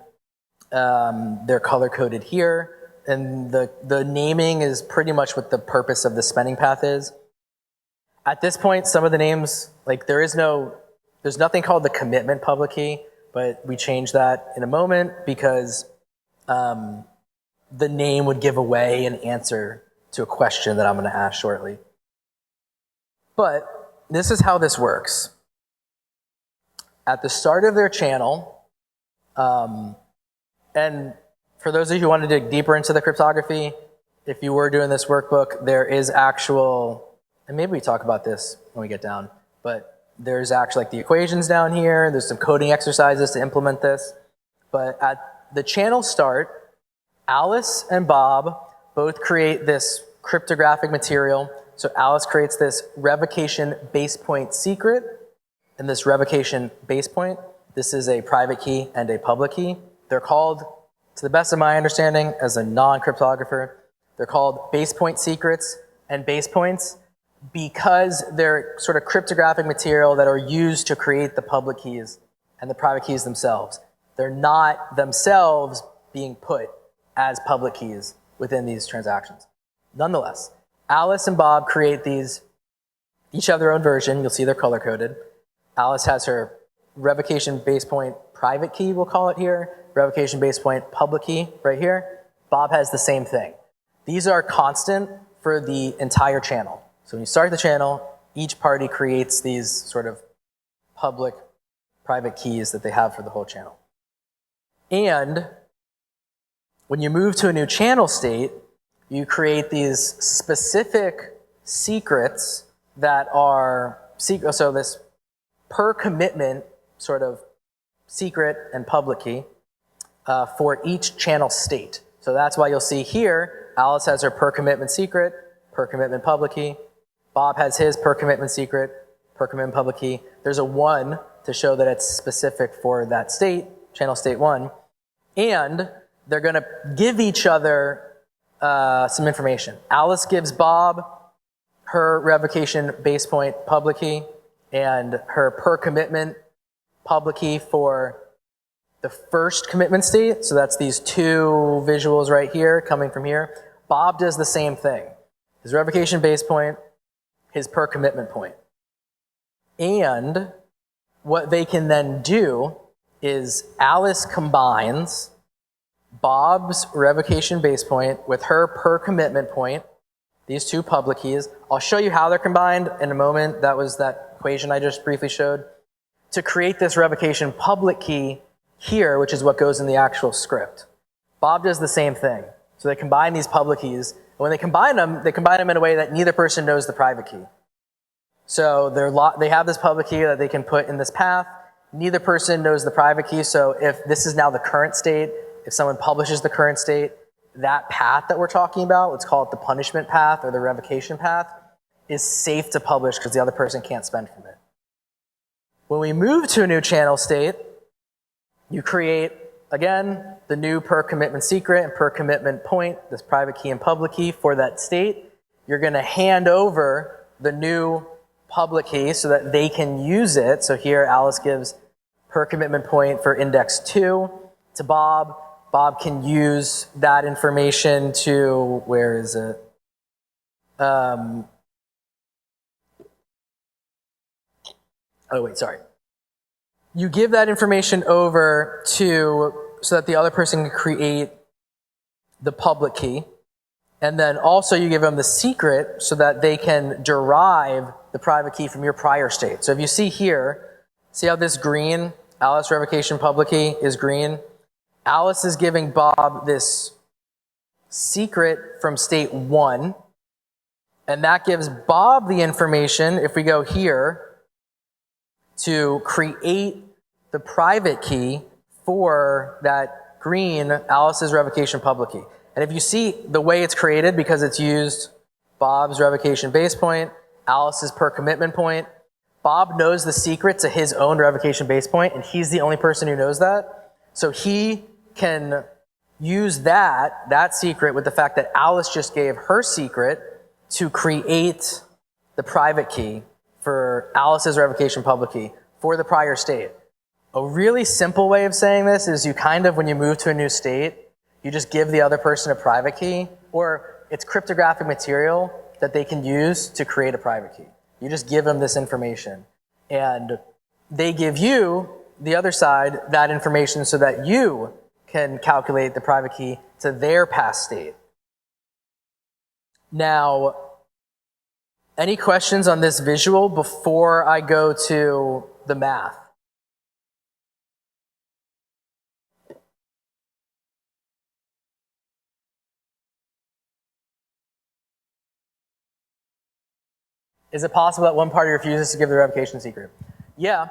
Speaker 1: they're color-coded here. And the naming is pretty much what the purpose of the spending path is. At this point, some of the names, like there's nothing called the commitment public key, but we changed that in a moment because the name would give away an answer to a question that I'm going to ask shortly. But this is how this works. At the start of their channel, and for those of you who want to dig deeper into the cryptography, if you were doing this workbook, there is actual, and maybe we talk about this when we get down, but there's actually like the equations down here, there's some coding exercises to implement this. But at the channel start, Alice and Bob both create this cryptographic material. So Alice creates this revocation base point secret, and this revocation base point, this is a private key and a public key. They're called, to the best of my understanding, as a non-cryptographer, they're called base point secrets and base points because they're sort of cryptographic material that are used to create the public keys and the private keys themselves. They're not themselves being put as public keys within these transactions. Nonetheless, Alice and Bob create these, each have their own version. You'll see they're color-coded. Alice has her revocation base point private key, we'll call it here, revocation base point public key right here. Bob has the same thing. These are constant for the entire channel. So when you start the channel, each party creates these sort of public private keys that they have for the whole channel. And when you move to a new channel state, you create these specific secrets that are, so this per commitment sort of secret and public key for each channel state. So that's why you'll see here, Alice has her per commitment secret, per commitment public key. Bob has his per commitment secret, per commitment public key. There's a 1 to show that it's specific for that state, channel state 1. And they're going to give each other some information. Alice gives Bob her revocation base point public key and her per commitment public key for the first commitment state. So that's these two visuals right here coming from here. Bob does the same thing. His revocation base point, his per commitment point. And what they can then do is Alice combines Bob's revocation base point with her per commitment point, these two public keys. I'll show you how they're combined in a moment. That was that equation I just briefly showed. To create this revocation public key here, which is what goes in the actual script. Bob does the same thing. So they combine these public keys. And when they combine them in a way that neither person knows the private key. So they have this public key that they can put in this path. Neither person knows the private key. So if this is now the current state, if someone publishes the current state, that path that we're talking about, let's call it the punishment path or the revocation path, is safe to publish because the other person can't spend from it. When we move to a new channel state, you create, again, the new per commitment secret and per commitment point, this private key and public key for that state. You're going to hand over the new public key so that they can use it. So here Alice gives per commitment point for index 2 to Bob. Bob can use that information to, where is it? Oh wait, sorry. You give that information over to, so that the other person can create the public key. And then also you give them the secret so that they can derive the private key from your prior state. So if you see here, see how this green, Alice revocation public key is green? Alice is giving Bob this secret from state 1, and that gives Bob the information, if we go here, to create the private key for that green Alice's revocation public key. And if you see the way it's created, because it's used Bob's revocation base point, Alice's per commitment point, Bob knows the secret to his own revocation base point, and he's the only person who knows that. So he can use that secret with the fact that Alice just gave her secret to create the private key for Alice's revocation public key for the prior state. A really simple way of saying this is you kind of, when you move to a new state, you just give the other person a private key, or it's cryptographic material that they can use to create a private key. You just give them this information. And they give you, the other side, that information so that you can calculate the private key to their past state. Now, any questions on this visual before I go to the math? Is it possible that one party refuses to give the revocation secret? Yeah.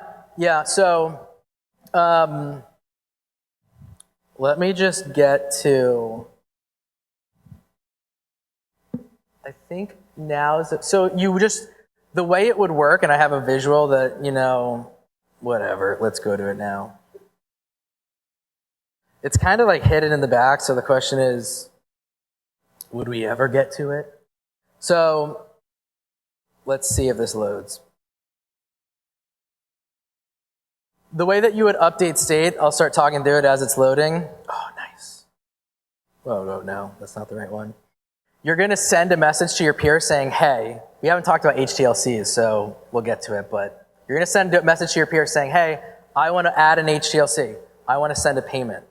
Speaker 1: So let me just get to, I think now is it, so you just, the way it would work, and I have a visual that, you know, whatever, let's go to it now. It's kind of like hidden in the back, so the question is, would we ever get to it? So let's see if this loads. The way that you would update state, I'll start talking through it as it's loading. Oh, nice. Whoa, no, that's not the right one. You're going to send a message to your peer saying, hey, we haven't talked about HTLCs, so we'll get to it, but you're going to send a message to your peer saying, hey, I want to add an HTLC. I want to send a payment.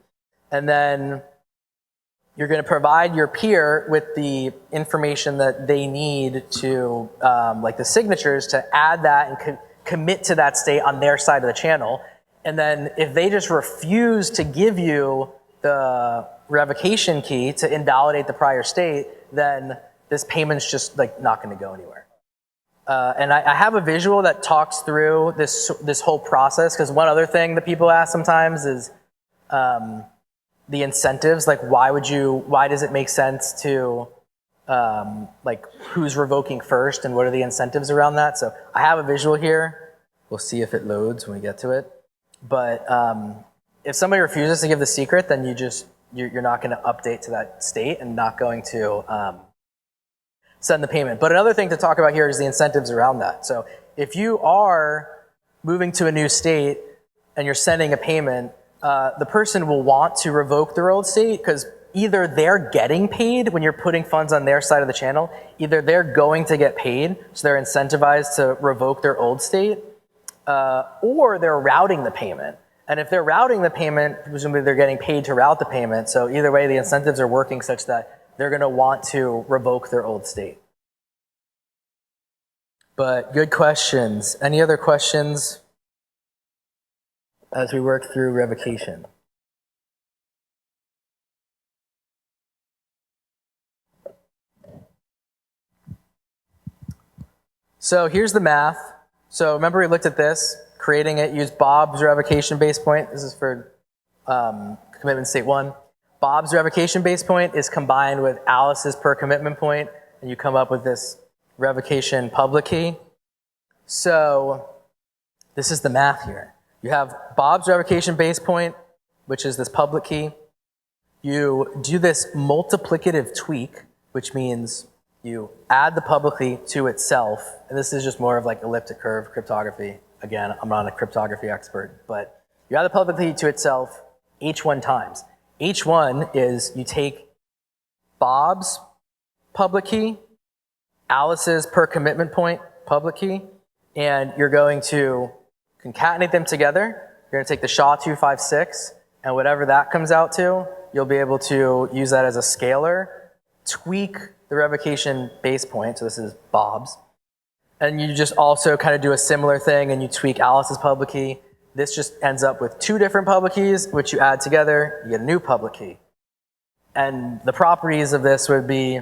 Speaker 1: And then you're going to provide your peer with the information that they need to, like the signatures, to add that and commit to that state on their side of the channel. And then if they just refuse to give you the revocation key to invalidate the prior state, then this payment's just like not going to go anywhere. And I have a visual that talks through this whole process, because one other thing that people ask sometimes is the incentives. Like, why does it make sense to like who's revoking first and what are the incentives around that? So I have a visual here. We'll see if it loads when we get to it. But if somebody refuses to give the secret, then you're not going to update to that state and not going to send the payment. But another thing to talk about here is the incentives around that. So if you are moving to a new state and you're sending a payment, the person will want to revoke their old state, because either they're getting paid when you're putting funds on their side of the channel, either they're going to get paid, so they're incentivized to revoke their old state, or they're routing the payment. And if they're routing the payment, presumably they're getting paid to route the payment. So either way, the incentives are working such that they're going to want to revoke their old state. But good questions. Any other questions as we work through revocation? So here's the math. So remember we looked at this, creating it, use Bob's revocation base point. This is for commitment state 1. Bob's revocation base point is combined with Alice's per commitment point, and you come up with this revocation public key. So this is the math here. You have Bob's revocation base point, which is this public key. You do this multiplicative tweak, which means you add the public key to itself, and this is just more of like elliptic curve cryptography. Again, I'm not a cryptography expert, but you add the public key to itself H1 times. H1 is you take Bob's public key, Alice's per commitment point public key, and you're going to concatenate them together. You're going to take the SHA-256, and whatever that comes out to, you'll be able to use that as a scalar, tweak the revocation base point, so this is Bob's, and you just also kind of do a similar thing and you tweak Alice's public key. This just ends up with 2 different public keys, which you add together, you get a new public key. And the properties of this would be,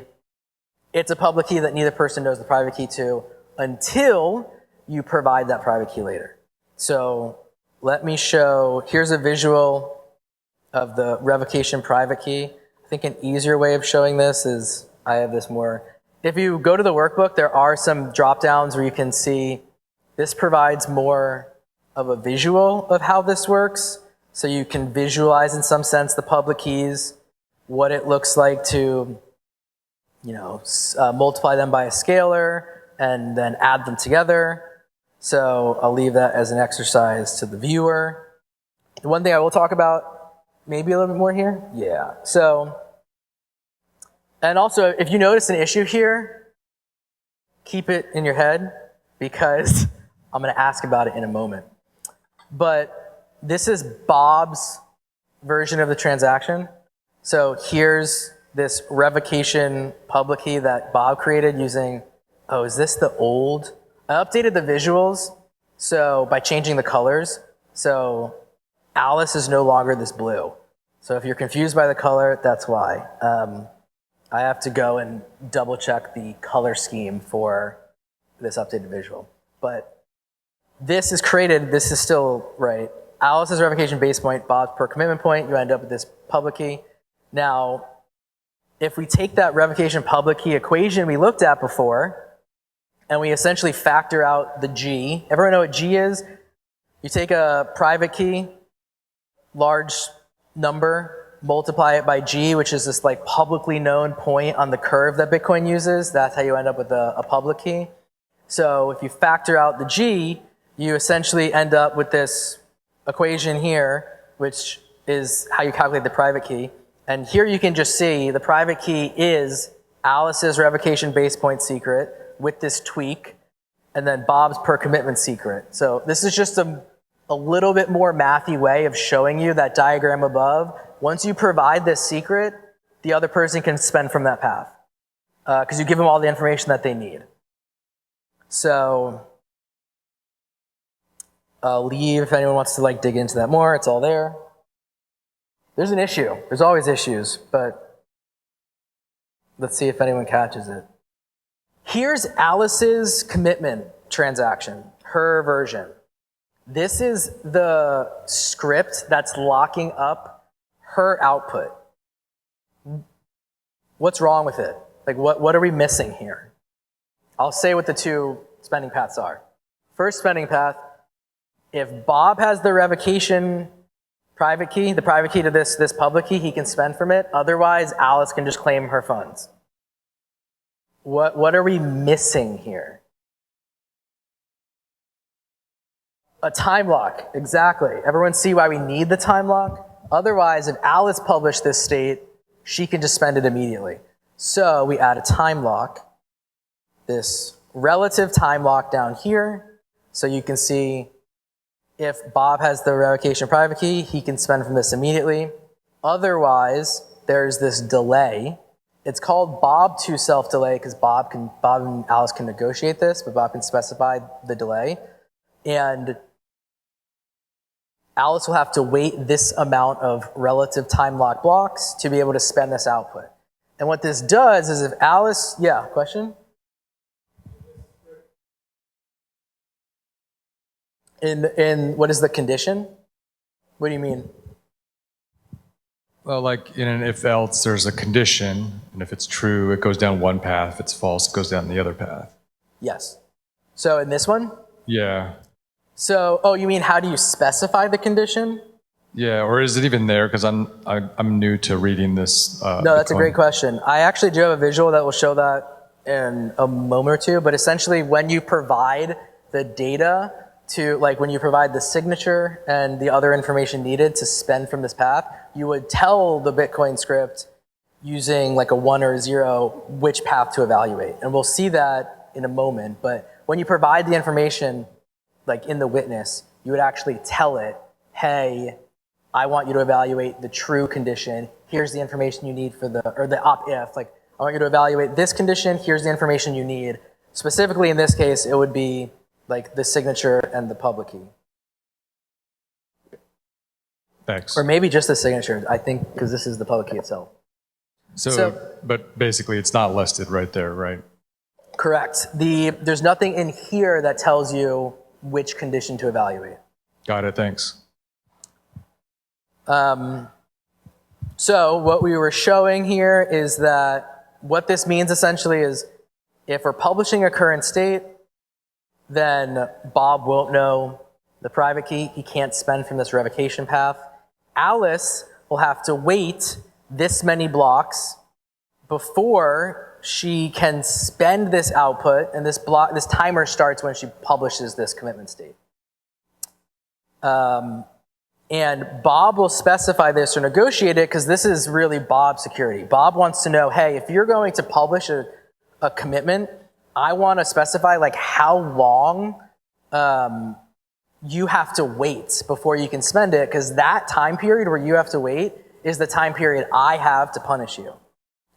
Speaker 1: it's a public key that neither person knows the private key to until you provide that private key later. So let me show, here's a visual of the revocation private key. I think an easier way of showing this is, I have this more, if you go to the workbook, there are some drop downs where you can see, this provides more of a visual of how this works. So you can visualize in some sense the public keys, what it looks like to, multiply them by a scalar and then add them together. So I'll leave that as an exercise to the viewer. The one thing I will talk about, maybe a little bit more here. Yeah. So, and also, if you notice an issue here, keep it in your head because I'm going to ask about it in a moment. But this is Bob's version of the transaction. So here's this revocation public key that Bob created using, oh, is this the old? I updated the visuals so by changing the colors. So Alice is no longer this blue. So if you're confused by the color, that's why. I have to go and double check the color scheme for this updated visual. But this is created, this is still right. Alice's revocation base point, Bob's per commitment point, you end up with this public key. Now, if we take that revocation public key equation we looked at before, and we essentially factor out the G. Everyone know what G is? You take a private key, large number, multiply it by G, which is this like publicly known point on the curve that Bitcoin uses. That's how you end up with a public key. So if you factor out the G, you essentially end up with this equation here, which is how you calculate the private key. And here you can just see the private key is Alice's revocation base point secret with this tweak, and then Bob's per commitment secret. So this is just a little bit more mathy way of showing you that diagram above. Once you provide this secret, the other person can spend from that path because you give them all the information that they need. So I'll leave if anyone wants to like dig into that more. It's all there. There's an issue. There's always issues, but let's see if anyone catches it. Here's Alice's commitment transaction, her version. This is the script that's locking up her output. What's wrong with it? Like, what are we missing here? I'll say what the two spending paths are. First spending path, if Bob has the revocation private key, the private key to this public key, he can spend from it. Otherwise, Alice can just claim her funds. What are we missing here? A time lock, exactly. Everyone see why we need the time lock? Otherwise, if Alice published this state, she can just spend it immediately. So we add a time lock, this relative time lock down here. So you can see if Bob has the revocation private key, he can spend from this immediately. Otherwise, there's this delay. It's called Bob to self delay because Bob and Alice can negotiate this, but Bob can specify the delay. And Alice will have to wait this amount of relative time lock blocks to be able to spend this output. And what this does is if Alice, yeah, question? In what is the condition? What do you mean?
Speaker 5: Well, like in an if-else, there's a condition, and if it's true, it goes down one path. If it's false, it goes down the other path.
Speaker 1: Yes. So in this one?
Speaker 5: Yeah.
Speaker 1: So, oh, you mean how do you specify the condition?
Speaker 5: Yeah, or is it even there? Because I'm new to reading this.
Speaker 1: No, that's a great question. I actually do have a visual that will show that in a moment or two, but essentially when you provide the data to, like when you provide the signature and the other information needed to spend from this path, you would tell the Bitcoin script using like a 1 or a 0 which path to evaluate. And we'll see that in a moment, but when you provide the information like in the witness, you would actually tell it, hey, I want you to evaluate the true condition. Here's the information you need for the op-if. Like, I want you to evaluate this condition. Here's the information you need. Specifically in this case, it would be like the signature and the public key.
Speaker 5: Thanks.
Speaker 1: Or maybe just the signature, I think, because this is the public key itself.
Speaker 5: So, but basically it's not listed right there, right?
Speaker 1: Correct. There's nothing in here that tells you which condition to evaluate.
Speaker 5: Got it, thanks.
Speaker 1: So what we were showing here is that what this means essentially is if we're publishing a current state, then Bob won't know the private key. He can't spend from this revocation path. Alice will have to wait this many blocks before she can spend this output, and this timer starts when she publishes this commitment state. And Bob will specify this or negotiate it because this is really Bob's security. Bob wants to know, hey, if you're going to publish a commitment, I want to specify like how long you have to wait before you can spend it, because that time period where you have to wait is the time period I have to punish you.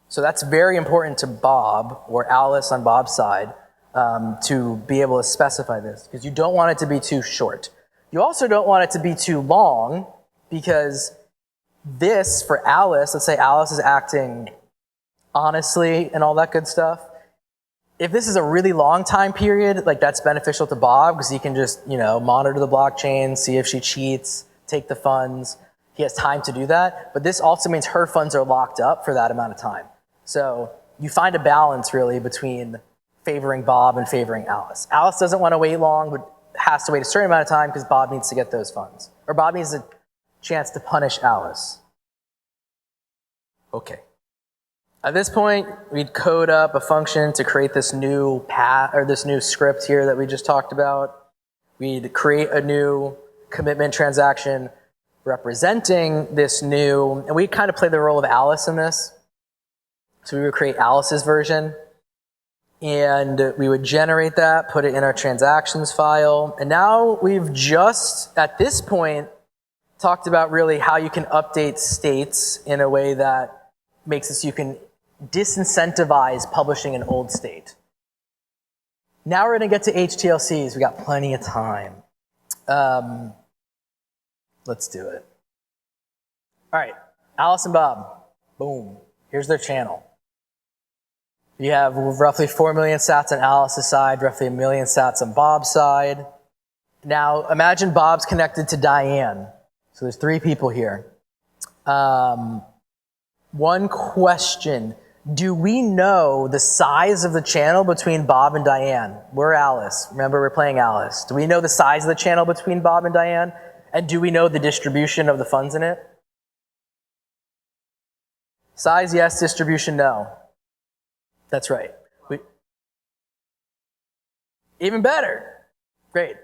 Speaker 1: So that's very important to Bob, or Alice on Bob's side, to be able to specify this, because you don't want it to be too short. You also don't want it to be too long, because this, for Alice, let's say Alice is acting honestly and all that good stuff. If this is a really long time period, like that's beneficial to Bob, because he can just, monitor the blockchain, see if she cheats, take the funds. He has time to do that. But this also means her funds are locked up for that amount of time. So you find a balance really between favoring Bob and favoring Alice. Alice doesn't want to wait long, but has to wait a certain amount of time because Bob needs to get those funds. Or Bob needs a chance to punish Alice. Okay. At this point, we'd code up a function to create this new path, or this new script here that we just talked about. We'd create a new commitment transaction representing this new, and we kind of play the role of Alice in this. So we would create Alice's version, and we would generate that, put it in our transactions file. And now we've just, at this point, talked about really how you can update states in a way that makes it so you can disincentivize publishing an old state. Now we're going to get to HTLCs. We got plenty of time. Let's do it. All right, Alice and Bob. Boom. Here's their channel. You have roughly 4 million sats on Alice's side, roughly 1 million sats on Bob's side. Now imagine Bob's connected to Diane. So there's 3 people here. One question. Do we know the size of the channel between Bob and Diane? We're Alice. Remember, we're playing Alice. Do we know the size of the channel between Bob and Diane? And do we know the distribution of the funds in it? Size, yes. Distribution, no. That's right. Even better. Great.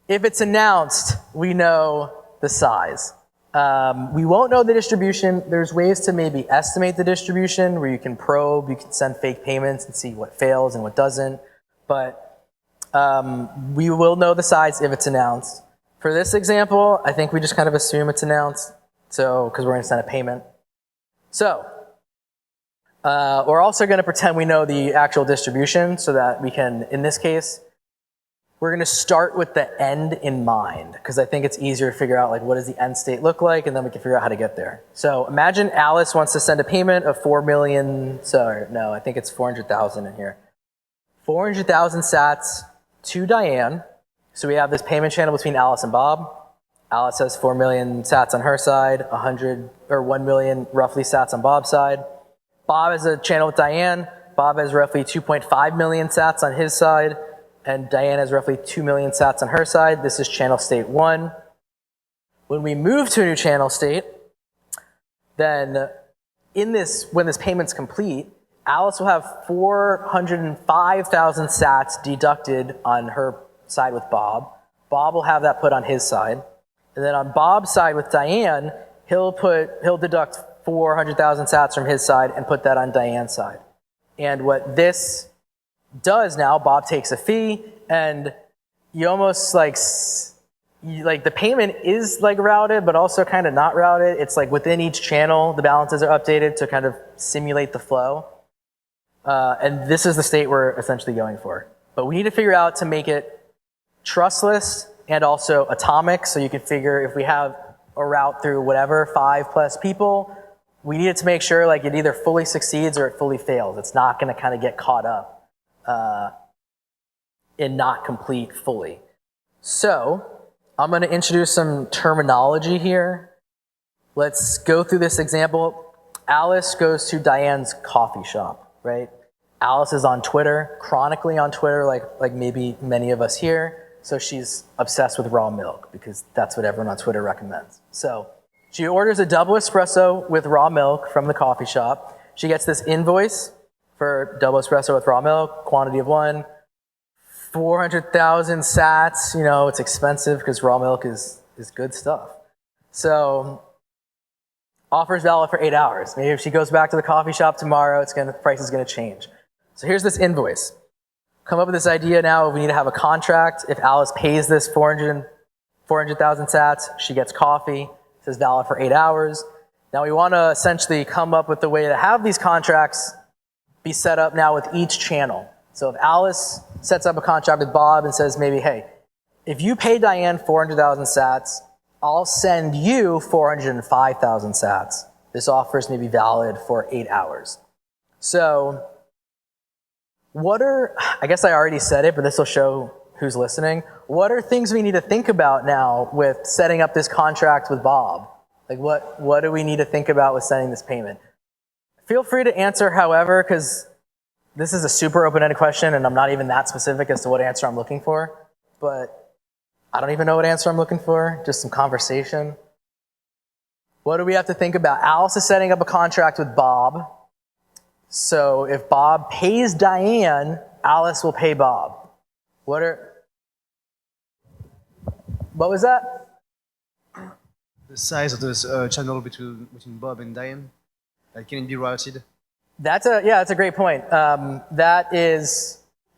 Speaker 1: If it's announced, we know the size. We won't know the distribution. There's ways to maybe estimate the distribution where you can probe, you can send fake payments and see what fails and what doesn't. But we will know the size if it's announced. For this example, I think we just kind of assume it's announced, so because we're going to send a payment. So we're also going to pretend we know the actual distribution so that we can, in this case, we're going to start with the end in mind, because I think it's easier to figure out like what does the end state look like, and then we can figure out how to get there. So imagine Alice wants to send a payment of 4 million, sorry, no, I think it's 400,000 in here. 400,000 sats to Diane. So we have this payment channel between Alice and Bob. Alice has 4 million sats on her side, 1 million roughly sats on Bob's side. Bob has a channel with Diane. Bob has roughly 2.5 million sats on his side, and Diane has roughly 2 million sats on her side. This is channel state 1. When we move to a new channel state, then when this payment's complete, Alice will have 405,000 sats deducted on her side with Bob. Bob will have that put on his side. And then on Bob's side with Diane, he'll deduct 400,000 sats from his side and put that on Diane's side. And what this does now, Bob takes a fee, and you almost like the payment is like routed, but also kind of not routed. It's like within each channel, the balances are updated to kind of simulate the flow. And this is the state we're essentially going for. But we need to figure out to make it trustless and also atomic, so you can figure if we have a route through whatever, 5+ people, we need it to make sure like it either fully succeeds or it fully fails. It's not going to kind of get caught up and not complete fully. So I'm going to introduce some terminology here. Let's go through this example. Alice goes to Diane's coffee shop, right? Alice is on Twitter, chronically on Twitter, like maybe many of us here. So she's obsessed with raw milk because that's what everyone on Twitter recommends. So she orders a double espresso with raw milk from the coffee shop. She gets this invoice for double espresso with raw milk, quantity of 1, 400,000 sats. You know, it's expensive because raw milk is good stuff. So offer's valid for 8 hours. Maybe if she goes back to the coffee shop tomorrow, the price is gonna change. So here's this invoice. Come up with this idea now, we need to have a contract. If Alice pays this 400,000 sats, she gets coffee. It says valid for 8 hours. Now we wanna essentially come up with the way to have these contracts be set up now with each channel. So if Alice sets up a contract with Bob and says maybe, hey, if you pay Diane 400,000 sats, I'll send you 405,000 sats. This offer is maybe valid for 8 hours. So I guess I already said it, but this will show who's listening. What are things we need to think about now with setting up this contract with Bob? Like what do we need to think about with sending this payment? Feel free to answer however, because this is a super open-ended question and I'm not even that specific as to what answer I'm looking for. But I don't even know what answer I'm looking for, just some conversation. What do we have to think about? Alice is setting up a contract with Bob. So if Bob pays Diane, Alice will pay Bob. What was that?
Speaker 6: The size of this channel between Bob and Diane, can it be routed?
Speaker 1: That's a great point.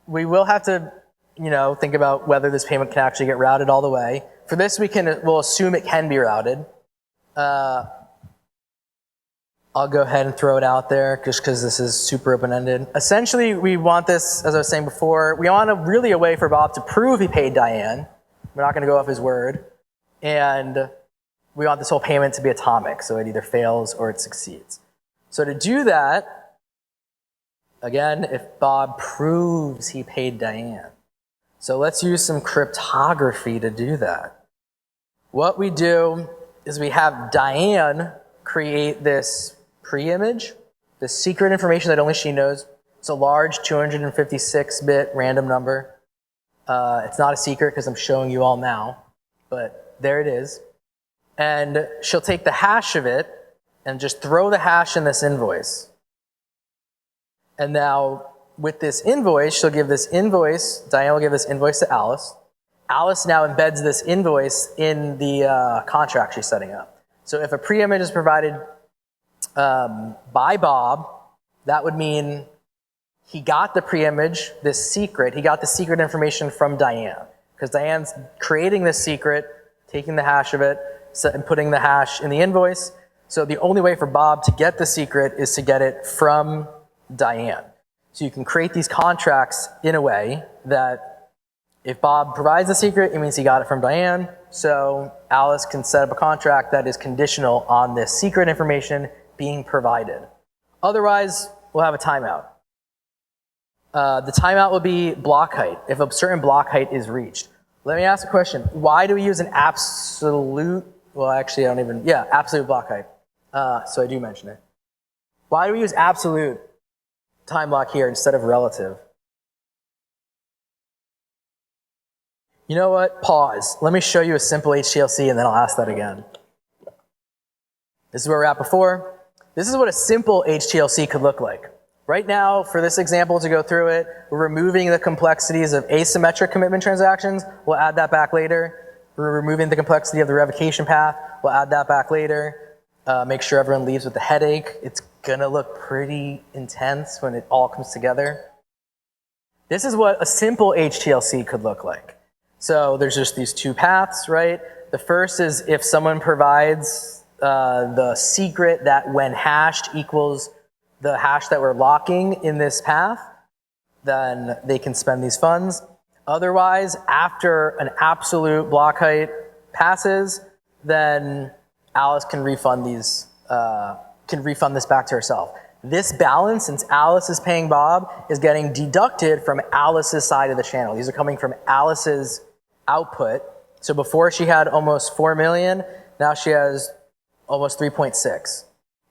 Speaker 1: We will have to think about whether this payment can actually get routed all the way. For this, we'll assume it can be routed. I'll go ahead and throw it out there just because this is super open-ended. Essentially, we want this, as I was saying before, we want a way for Bob to prove he paid Diane. We're not going to go off his word. And we want this whole payment to be atomic, so it either fails or it succeeds. So to do that, again, if Bob proves he paid Diane. So let's use some cryptography to do that. What we do is we have Diane create this pre-image, this secret information that only she knows. It's a large 256-bit random number. It's not a secret because I'm showing you all now, but there it is. And she'll take the hash of it and just throw the hash in this invoice. And now with this invoice, she'll give this invoice, Diane will give this invoice to Alice. Alice now embeds this invoice in the contract she's setting up. So if a pre-image is provided by Bob, that would mean he got the pre-image, this secret, he got the secret information from Diane. Because Diane's creating this secret, taking the hash of it, and putting the hash in the invoice. So the only way for Bob to get the secret is to get it from Diane. So you can create these contracts in a way that if Bob provides the secret, it means he got it from Diane. So Alice can set up a contract that is conditional on this secret information being provided. Otherwise, we'll have a timeout. The timeout will be block height, if a certain block height is reached. Let me ask a question. Why do we use an absolute, absolute block height? So I do mention it. Why do we use absolute time block here instead of relative? You know what? Pause. Let me show you a simple HTLC and then I'll ask that again. This is where we're at before. This is what a simple HTLC could look like. Right now, for this example, to go through it, we're removing the complexities of asymmetric commitment transactions. We'll add that back later. We're removing the complexity of the revocation path. We'll add that back later. Make sure everyone leaves with a headache. It's gonna look pretty intense when it all comes together. This is what a simple HTLC could look like. So there's just these two paths, right? The first is if someone provides the secret that when hashed equals the hash that we're locking in this path, then they can spend these funds. Otherwise, after an absolute block height passes, then Alice can refund these, this back to herself. This balance, since Alice is paying Bob, is getting deducted from Alice's side of the channel. These are coming from Alice's output. So before she had almost 4 million, now she has almost 3.6.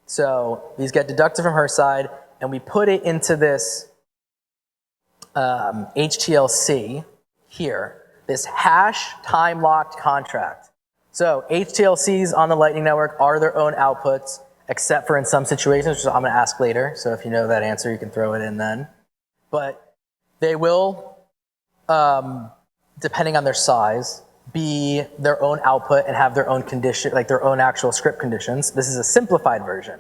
Speaker 1: So these get deducted from her side, and we put it into this HTLC here, this hash time-locked contract. So HTLCs on the Lightning Network are their own outputs, except for in some situations, which I'm going to ask later. So if you know that answer, you can throw it in then. But they will, depending on their size, be their own output and have their own condition, like their own actual script conditions. This is a simplified version.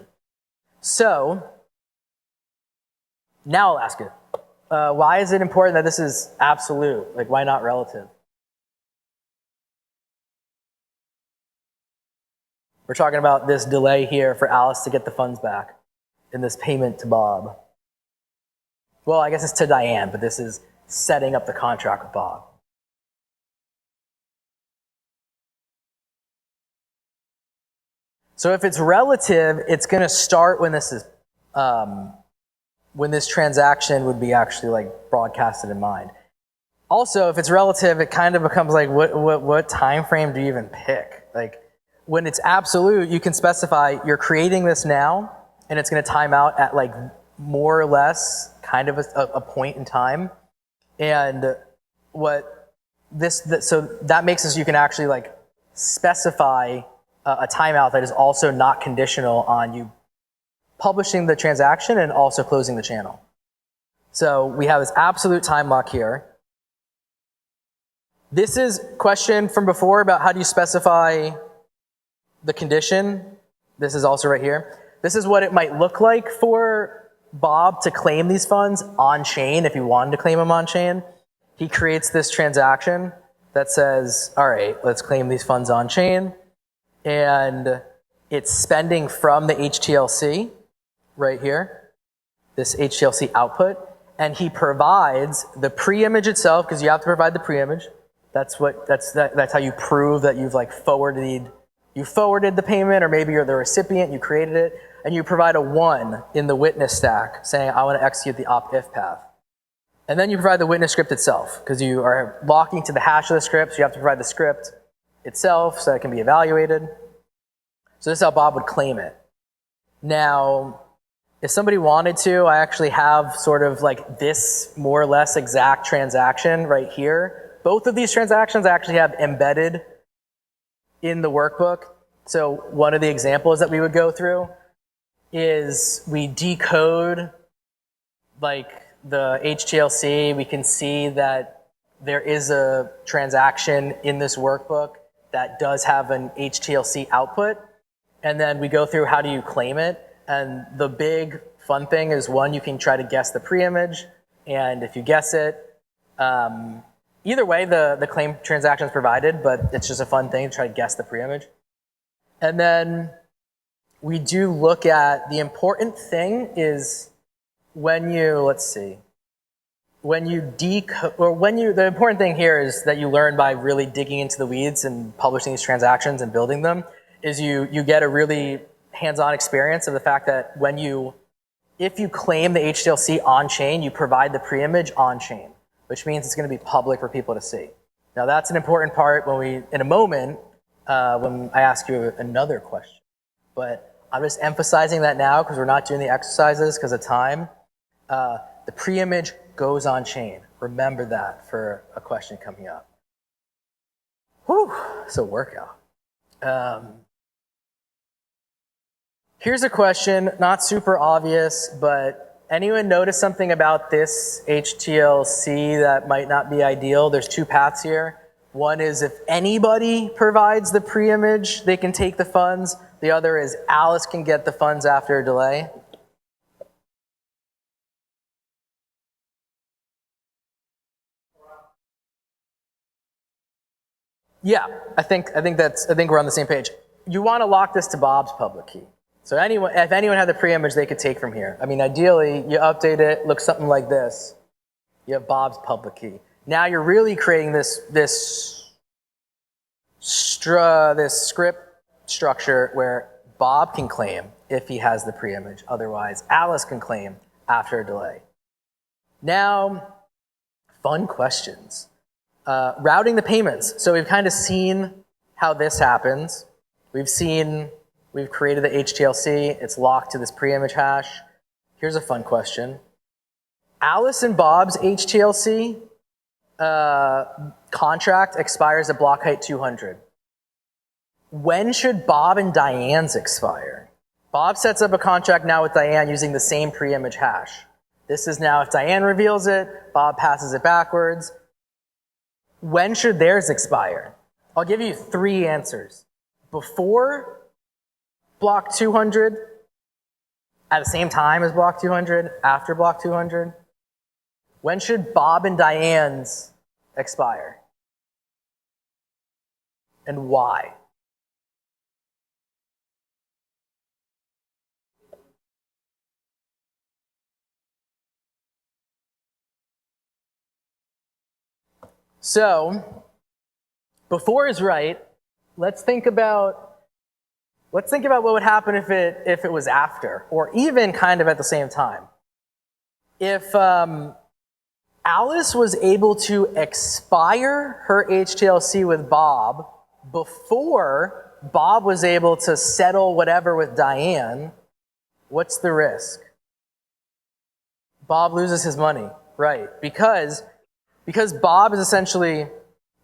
Speaker 1: So now I'll ask it. Why is it important that this is absolute? Like, why not relative? We're talking about this delay here for Alice to get the funds back in this payment to Bob. Well, I guess it's to Diane, but this is setting up the contract with Bob. So if it's relative, it's going to start when this is when this transaction would be actually like broadcasted in mind. Also, if it's relative, it kind of becomes like what time frame do you even pick? Like when it's absolute, you can specify you're creating this now, and it's going to time out at like more or less kind of a point in time. And what so that makes it so you can actually like specify a timeout that is also not conditional on you publishing the transaction and also closing the channel. So we have this absolute time lock here. This is question from before about how do you specify the condition. This is also right here. This is what it might look like for Bob to claim these funds on chain if he wanted to claim them on chain. He creates this transaction that says, all right, let's claim these funds on chain. And it's spending from the HTLC right here, this HTLC output. And he provides the pre-image itself, because you have to provide the pre-image. That's how you prove that you've like forwarded the payment, or maybe you're the recipient, you created it, and you provide a 1 in the witness stack saying, I want to execute the op-if path. And then you provide the witness script itself, because you are locking to the hash of the script, so you have to provide the script itself so that it can be evaluated. So this is how Bob would claim it. Now, if somebody wanted to, I actually have sort of like this more or less exact transaction right here. Both of these transactions I actually have embedded in the workbook. So one of the examples that we would go through is we decode like the HTLC. We can see that there is a transaction in this workbook that does have an HTLC output. And then we go through how do you claim it. And the big fun thing is, one, you can try to guess the pre-image. And if you guess it, either way, the claim transaction is provided, but it's just a fun thing to try to guess the pre-image. And then we do look at the important thing is when you, the important thing here is that you learn by really digging into the weeds and publishing these transactions and building them, is you get a really hands-on experience of the fact that if you claim the HTLC on-chain, you provide the pre-image on-chain, which means it's going to be public for people to see. Now that's an important part in a moment, when I ask you another question. But I'm just emphasizing that now because we're not doing the exercises because of time. The pre-image goes on-chain. Remember that for a question coming up. Whew, it's a workout. Here's a question, not super obvious, but anyone notice something about this HTLC that might not be ideal? There's two paths here. One is if anybody provides the pre-image, they can take the funds. The other is Alice can get the funds after a delay. Yeah, I think we're on the same page. You want to lock this to Bob's public key. So if anyone had the pre-image, they could take from here. I mean, ideally, you update it, looks something like this. You have Bob's public key. Now you're really creating this script structure where Bob can claim if he has the pre-image. Otherwise, Alice can claim after a delay. Now, fun questions. Routing the payments. So we've kind of seen how this happens. We've created the HTLC. It's locked to this pre-image hash. Here's a fun question. Alice and Bob's HTLC contract expires at block height 200. When should Bob and Diane's expire? Bob sets up a contract now with Diane using the same pre-image hash. This is now if Diane reveals it, Bob passes it backwards. When should theirs expire? I'll give you 3 answers. Before block 200, at the same time as block 200, after block 200. When should Bob and Diane's expire? And why? So, before is right. Let's think about what would happen if it was after, or even kind of at the same time. If Alice was able to expire her HTLC with Bob before Bob was able to settle whatever with Diane, what's the risk? Bob loses his money, right? Because Bob is essentially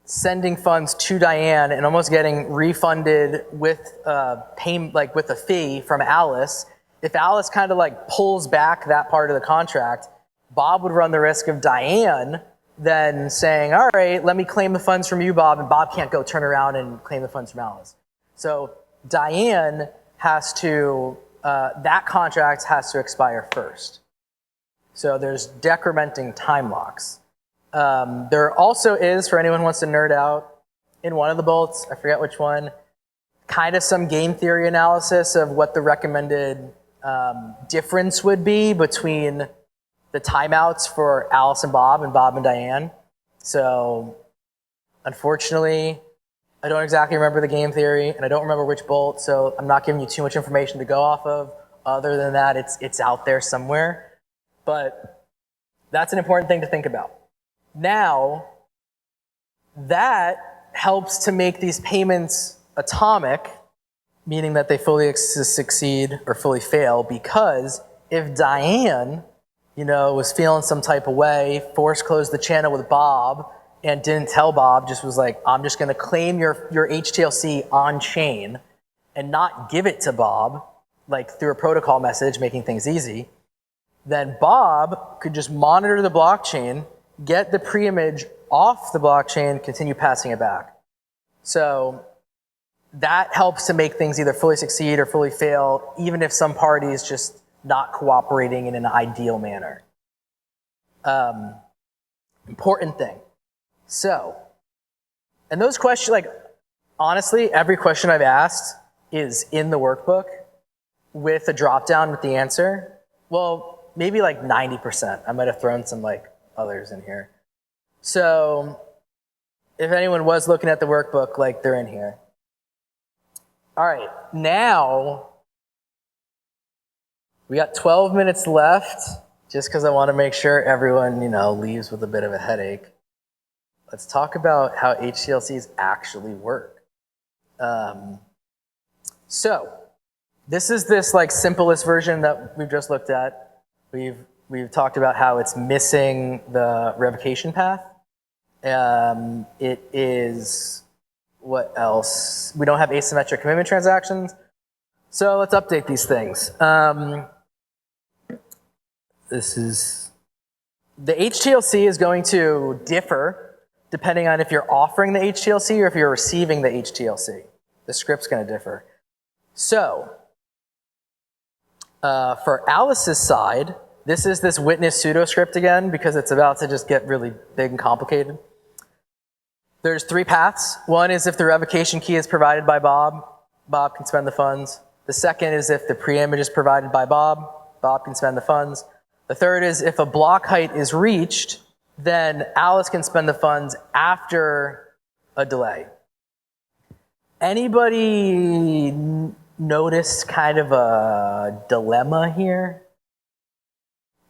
Speaker 1: sending funds to Diane and almost getting refunded with with a fee from Alice. If Alice kind of like pulls back that part of the contract, Bob would run the risk of Diane then saying, all right, let me claim the funds from you, Bob, and Bob can't go turn around and claim the funds from Alice. So Diane has to, that contract has to expire first. So there's decrementing time locks. There also is, for anyone who wants to nerd out, in one of the bullets, I forget which one, kind of some game theory analysis of what the recommended difference would be between the timeouts for Alice and Bob and Diane. So unfortunately, I don't exactly remember the game theory, and I don't remember which bolt, so I'm not giving you too much information to go off of. Other than that, it's out there somewhere. But that's an important thing to think about. Now, that helps to make these payments atomic, meaning that they fully succeed or fully fail, because if Diane, was feeling some type of way, force closed the channel with Bob, and didn't tell Bob, just was like, I'm just gonna claim your HTLC on chain and not give it to Bob, like through a protocol message, making things easy, then Bob could just monitor the blockchain, get the pre-image off the blockchain, continue passing it back. So that helps to make things either fully succeed or fully fail, even if some party is just not cooperating in an ideal manner. Important thing. So, and those questions, honestly, every question I've asked is in the workbook with a drop-down with the answer. Well, maybe 90%. I might have thrown some others in here. So if anyone was looking at the workbook, they're in here. All right, now we got 12 minutes left, just because I want to make sure everyone, leaves with a bit of a headache. Let's talk about how HTLCs actually work. So this is this simplest version that we've just looked at. We've talked about how it's missing the revocation path. It is, what else? We don't have asymmetric commitment transactions. So let's update these things. The HTLC is going to differ depending on if you're offering the HTLC or if you're receiving the HTLC. The script's going to differ. So for Alice's side, this is this witness pseudo script again, because it's about to just get really big and complicated. There's 3 paths. One is if the revocation key is provided by Bob, Bob can spend the funds. The second is if the pre-image is provided by Bob, Bob can spend the funds. The third is if a block height is reached, then Alice can spend the funds after a delay. Anybody notice kind of a dilemma here?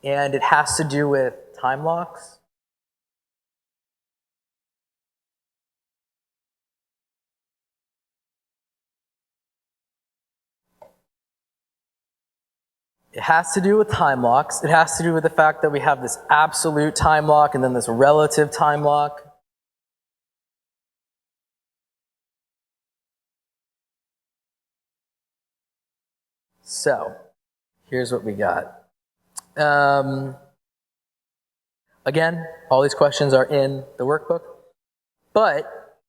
Speaker 1: And it has to do with time locks. It has to do with time locks. It has to do with the fact that we have this absolute time lock and then this relative time lock. So here's what we got. Again, all these questions are in the workbook, but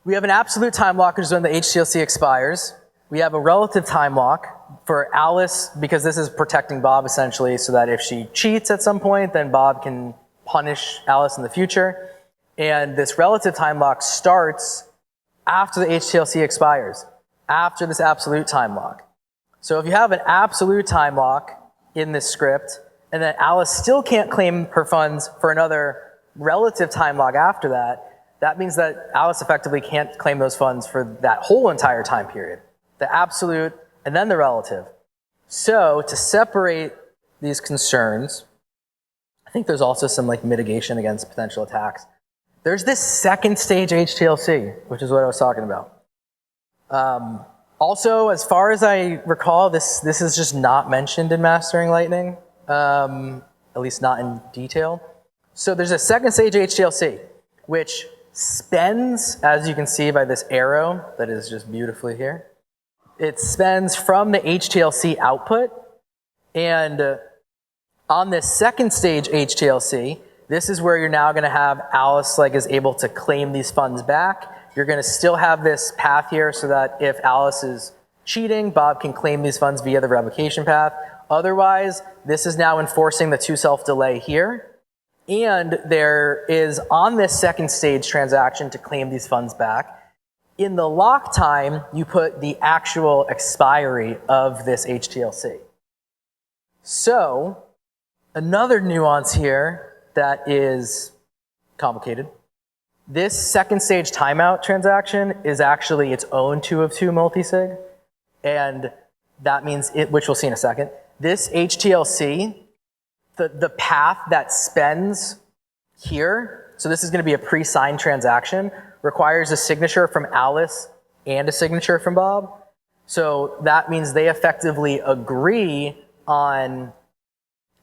Speaker 1: we have an absolute time lock, which is when the HTLC expires. We have a relative time lock for Alice, because this is protecting Bob essentially, so that if she cheats at some point, then Bob can punish Alice in the future. And this relative time lock starts after the HTLC expires, after this absolute time lock. So if you have an absolute time lock in this script, and then Alice still can't claim her funds for another relative time lock after that, that means that Alice effectively can't claim those funds for that whole entire time period. The absolute and then the relative. So to separate these concerns, I think there's also some like mitigation against potential attacks. There's this second stage HTLC, which is what I was talking about. Also, as far as I recall, this is just not mentioned in Mastering Lightning, at least not in detail. So there's a second stage HTLC, which spends, as you can see by this arrow that is just beautifully here, it spends from the HTLC output, and on this second stage HTLC, this is where you're now going to have Alice is able to claim these funds back. You're going to still have this path here so that if Alice is cheating, Bob can claim these funds via the revocation path. Otherwise, this is now enforcing the two-self delay here. And there is on this second stage transaction to claim these funds back. In the lock time, you put the actual expiry of this HTLC. So another nuance here that is complicated. This second stage timeout transaction is actually its own 2 of 2 multisig. And that means, which we'll see in a second, this HTLC, the path that spends here, so this is going to be a pre-signed transaction, requires a signature from Alice and a signature from Bob. So that means they effectively agree on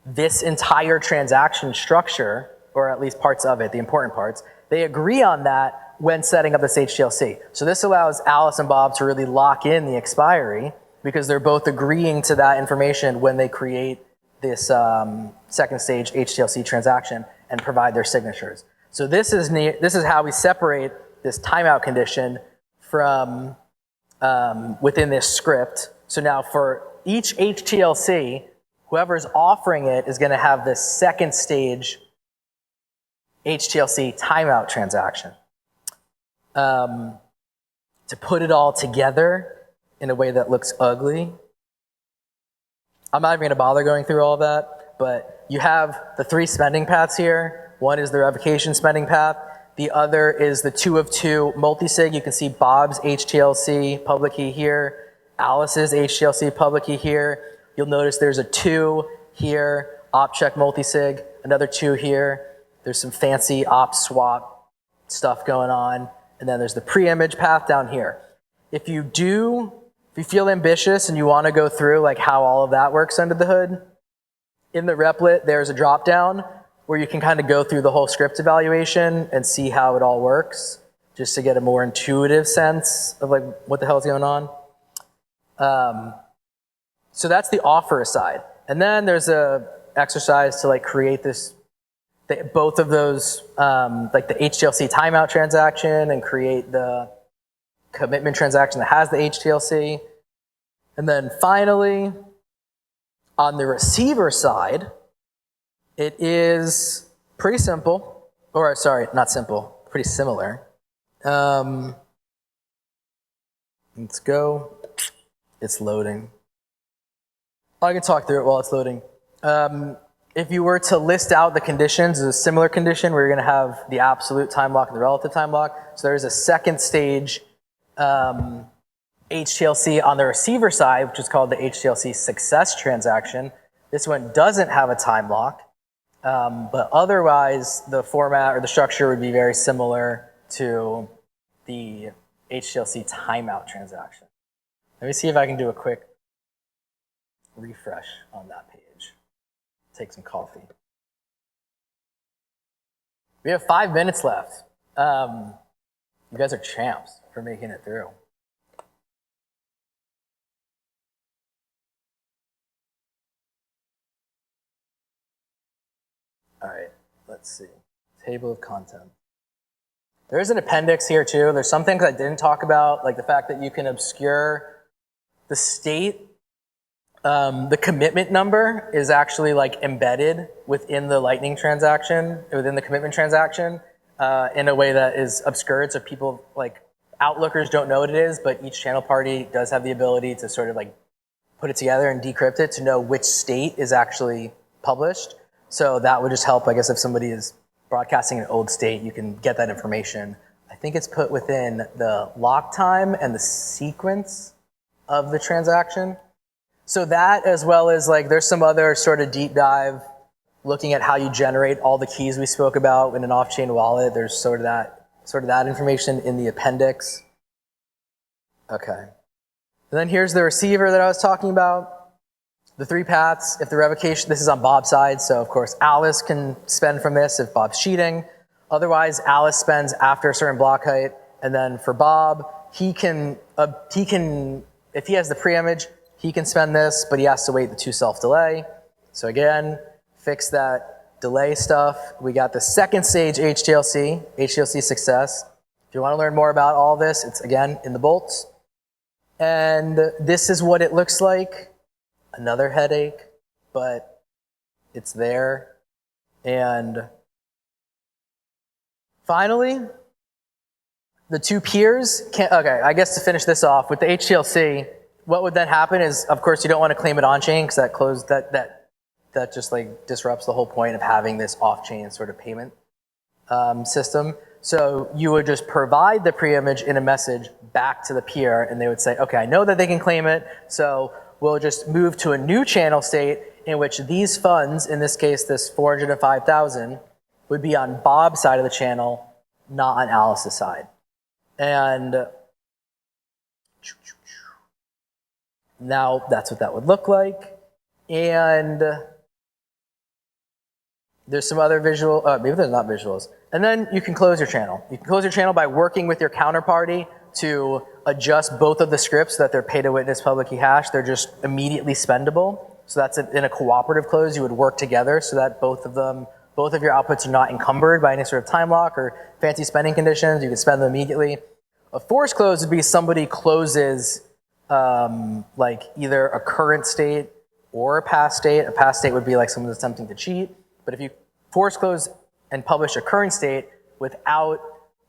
Speaker 1: this entire transaction structure, or at least parts of it, the important parts. They agree on that when setting up this HTLC. So this allows Alice and Bob to really lock in the expiry, because they're both agreeing to that information when they create this second stage HTLC transaction and provide their signatures. So this is how we separate this timeout condition from within this script. So now for each HTLC, whoever's offering it is going to have this second stage HTLC timeout transaction. To put it all together in a way that looks ugly, I'm not even going to bother going through all of that, but you have the 3 spending paths here. One is the revocation spending path. The other is the 2 of 2 multisig. You can see Bob's HTLC public key here, Alice's HTLC public key here. You'll notice there's a 2 here, op check multisig, another 2 here. There's some fancy op swap stuff going on. And then there's the pre-image path down here. If you feel ambitious and you want to go through how all of that works under the hood, in the Replit, there's a drop down where you can kind of go through the whole script evaluation and see how it all works, just to get a more intuitive sense of what the hell is going on. So that's the offer side. And then there's a exercise to create this, both of those, the HTLC timeout transaction and create the commitment transaction that has the HTLC. And then finally, on the receiver side, it is pretty simple, or sorry, not simple, pretty similar. Let's go. It's loading. I can talk through it while it's loading. If you were to list out the conditions, there's a similar condition where you're going to have the absolute time lock and the relative time lock. So there's a second stage HTLC on the receiver side, which is called the HTLC success transaction. This one doesn't have a time lock, but otherwise the format or the structure would be very similar to the HTLC timeout transaction. Let me see if I can do a quick refresh on that page. Take some coffee. We have 5 minutes left. You guys are champs for making it through. All right, let's see. Table of content. There's an appendix here too. There's some things I didn't talk about, like the fact that you can obscure the state. The commitment number is actually like embedded within the Lightning transaction, within the commitment transaction, in a way that is obscured, so people like outlookers don't know what it is, but each channel party does have the ability to sort of like put it together and decrypt it to know which state is actually published. So that would just help, I guess, if somebody is broadcasting an old state, you can get that information. I think it's put within the lock time and the sequence of the transaction. So that, as well as like there's some other sort of deep dive looking at how you generate all the keys we spoke about in an off-chain wallet. There's sort of that information in the appendix. Okay. And then here's the receiver that I was talking about. The 3 paths. If the revocation, this is on Bob's side, so of course Alice can spend from this if Bob's cheating. Otherwise, Alice spends after a certain block height, and then for Bob, he can if he has the preimage, he can spend this, but he has to wait the 2 self delay. So again, fix that delay stuff. We got the second stage HTLC success. If you want to learn more about all this, it's again in the bolts. And this is what it looks like. Another headache, but it's there. And finally, the 2 peers okay, I guess to finish this off, with the HTLC, what would then happen is, of course, you don't want to claim it on-chain because that just like disrupts the whole point of having this off-chain sort of payment system. So you would just provide the preimage in a message back to the peer, and they would say, okay, I know that they can claim it, so we'll just move to a new channel state in which these funds, in this case, this 405,000, would be on Bob's side of the channel, not on Alice's side. And now that's what that would look like. And there's some other visual, maybe there's not visuals. And then you can close your channel. You can close your channel by working with your counterparty to adjust both of the scripts that they're pay-to-witness publicly hashed. They're just immediately spendable. So that's in a cooperative close. You would work together so that both of your outputs are not encumbered by any sort of time lock or fancy spending conditions. You can spend them immediately. A forced close would be somebody closes like either a current state or a past state. A past state would be like someone that's attempting to cheat. But if you force close and publish a current state without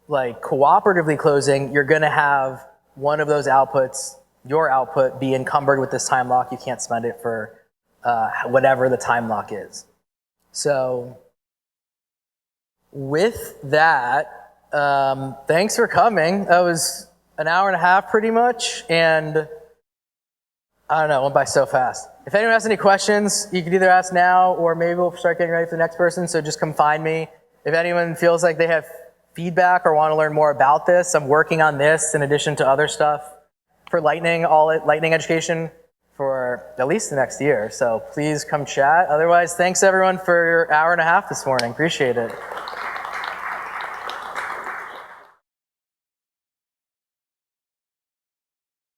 Speaker 1: like cooperatively closing, you're going to have one of those outputs, your output, be encumbered with this time lock. You can't spend it for whatever the time lock is. So with that, thanks for coming. That was an hour and a half pretty much, and I don't know, it went by so fast. If anyone has any questions, you can either ask now or maybe we'll start getting ready for the next person, so just come find me. If anyone feels like they have feedback or want to learn more about this, I'm working on this in addition to other stuff for Lightning, Lightning education for at least the next year. So please come chat. Otherwise, thanks everyone for your hour and a half this morning. Appreciate it.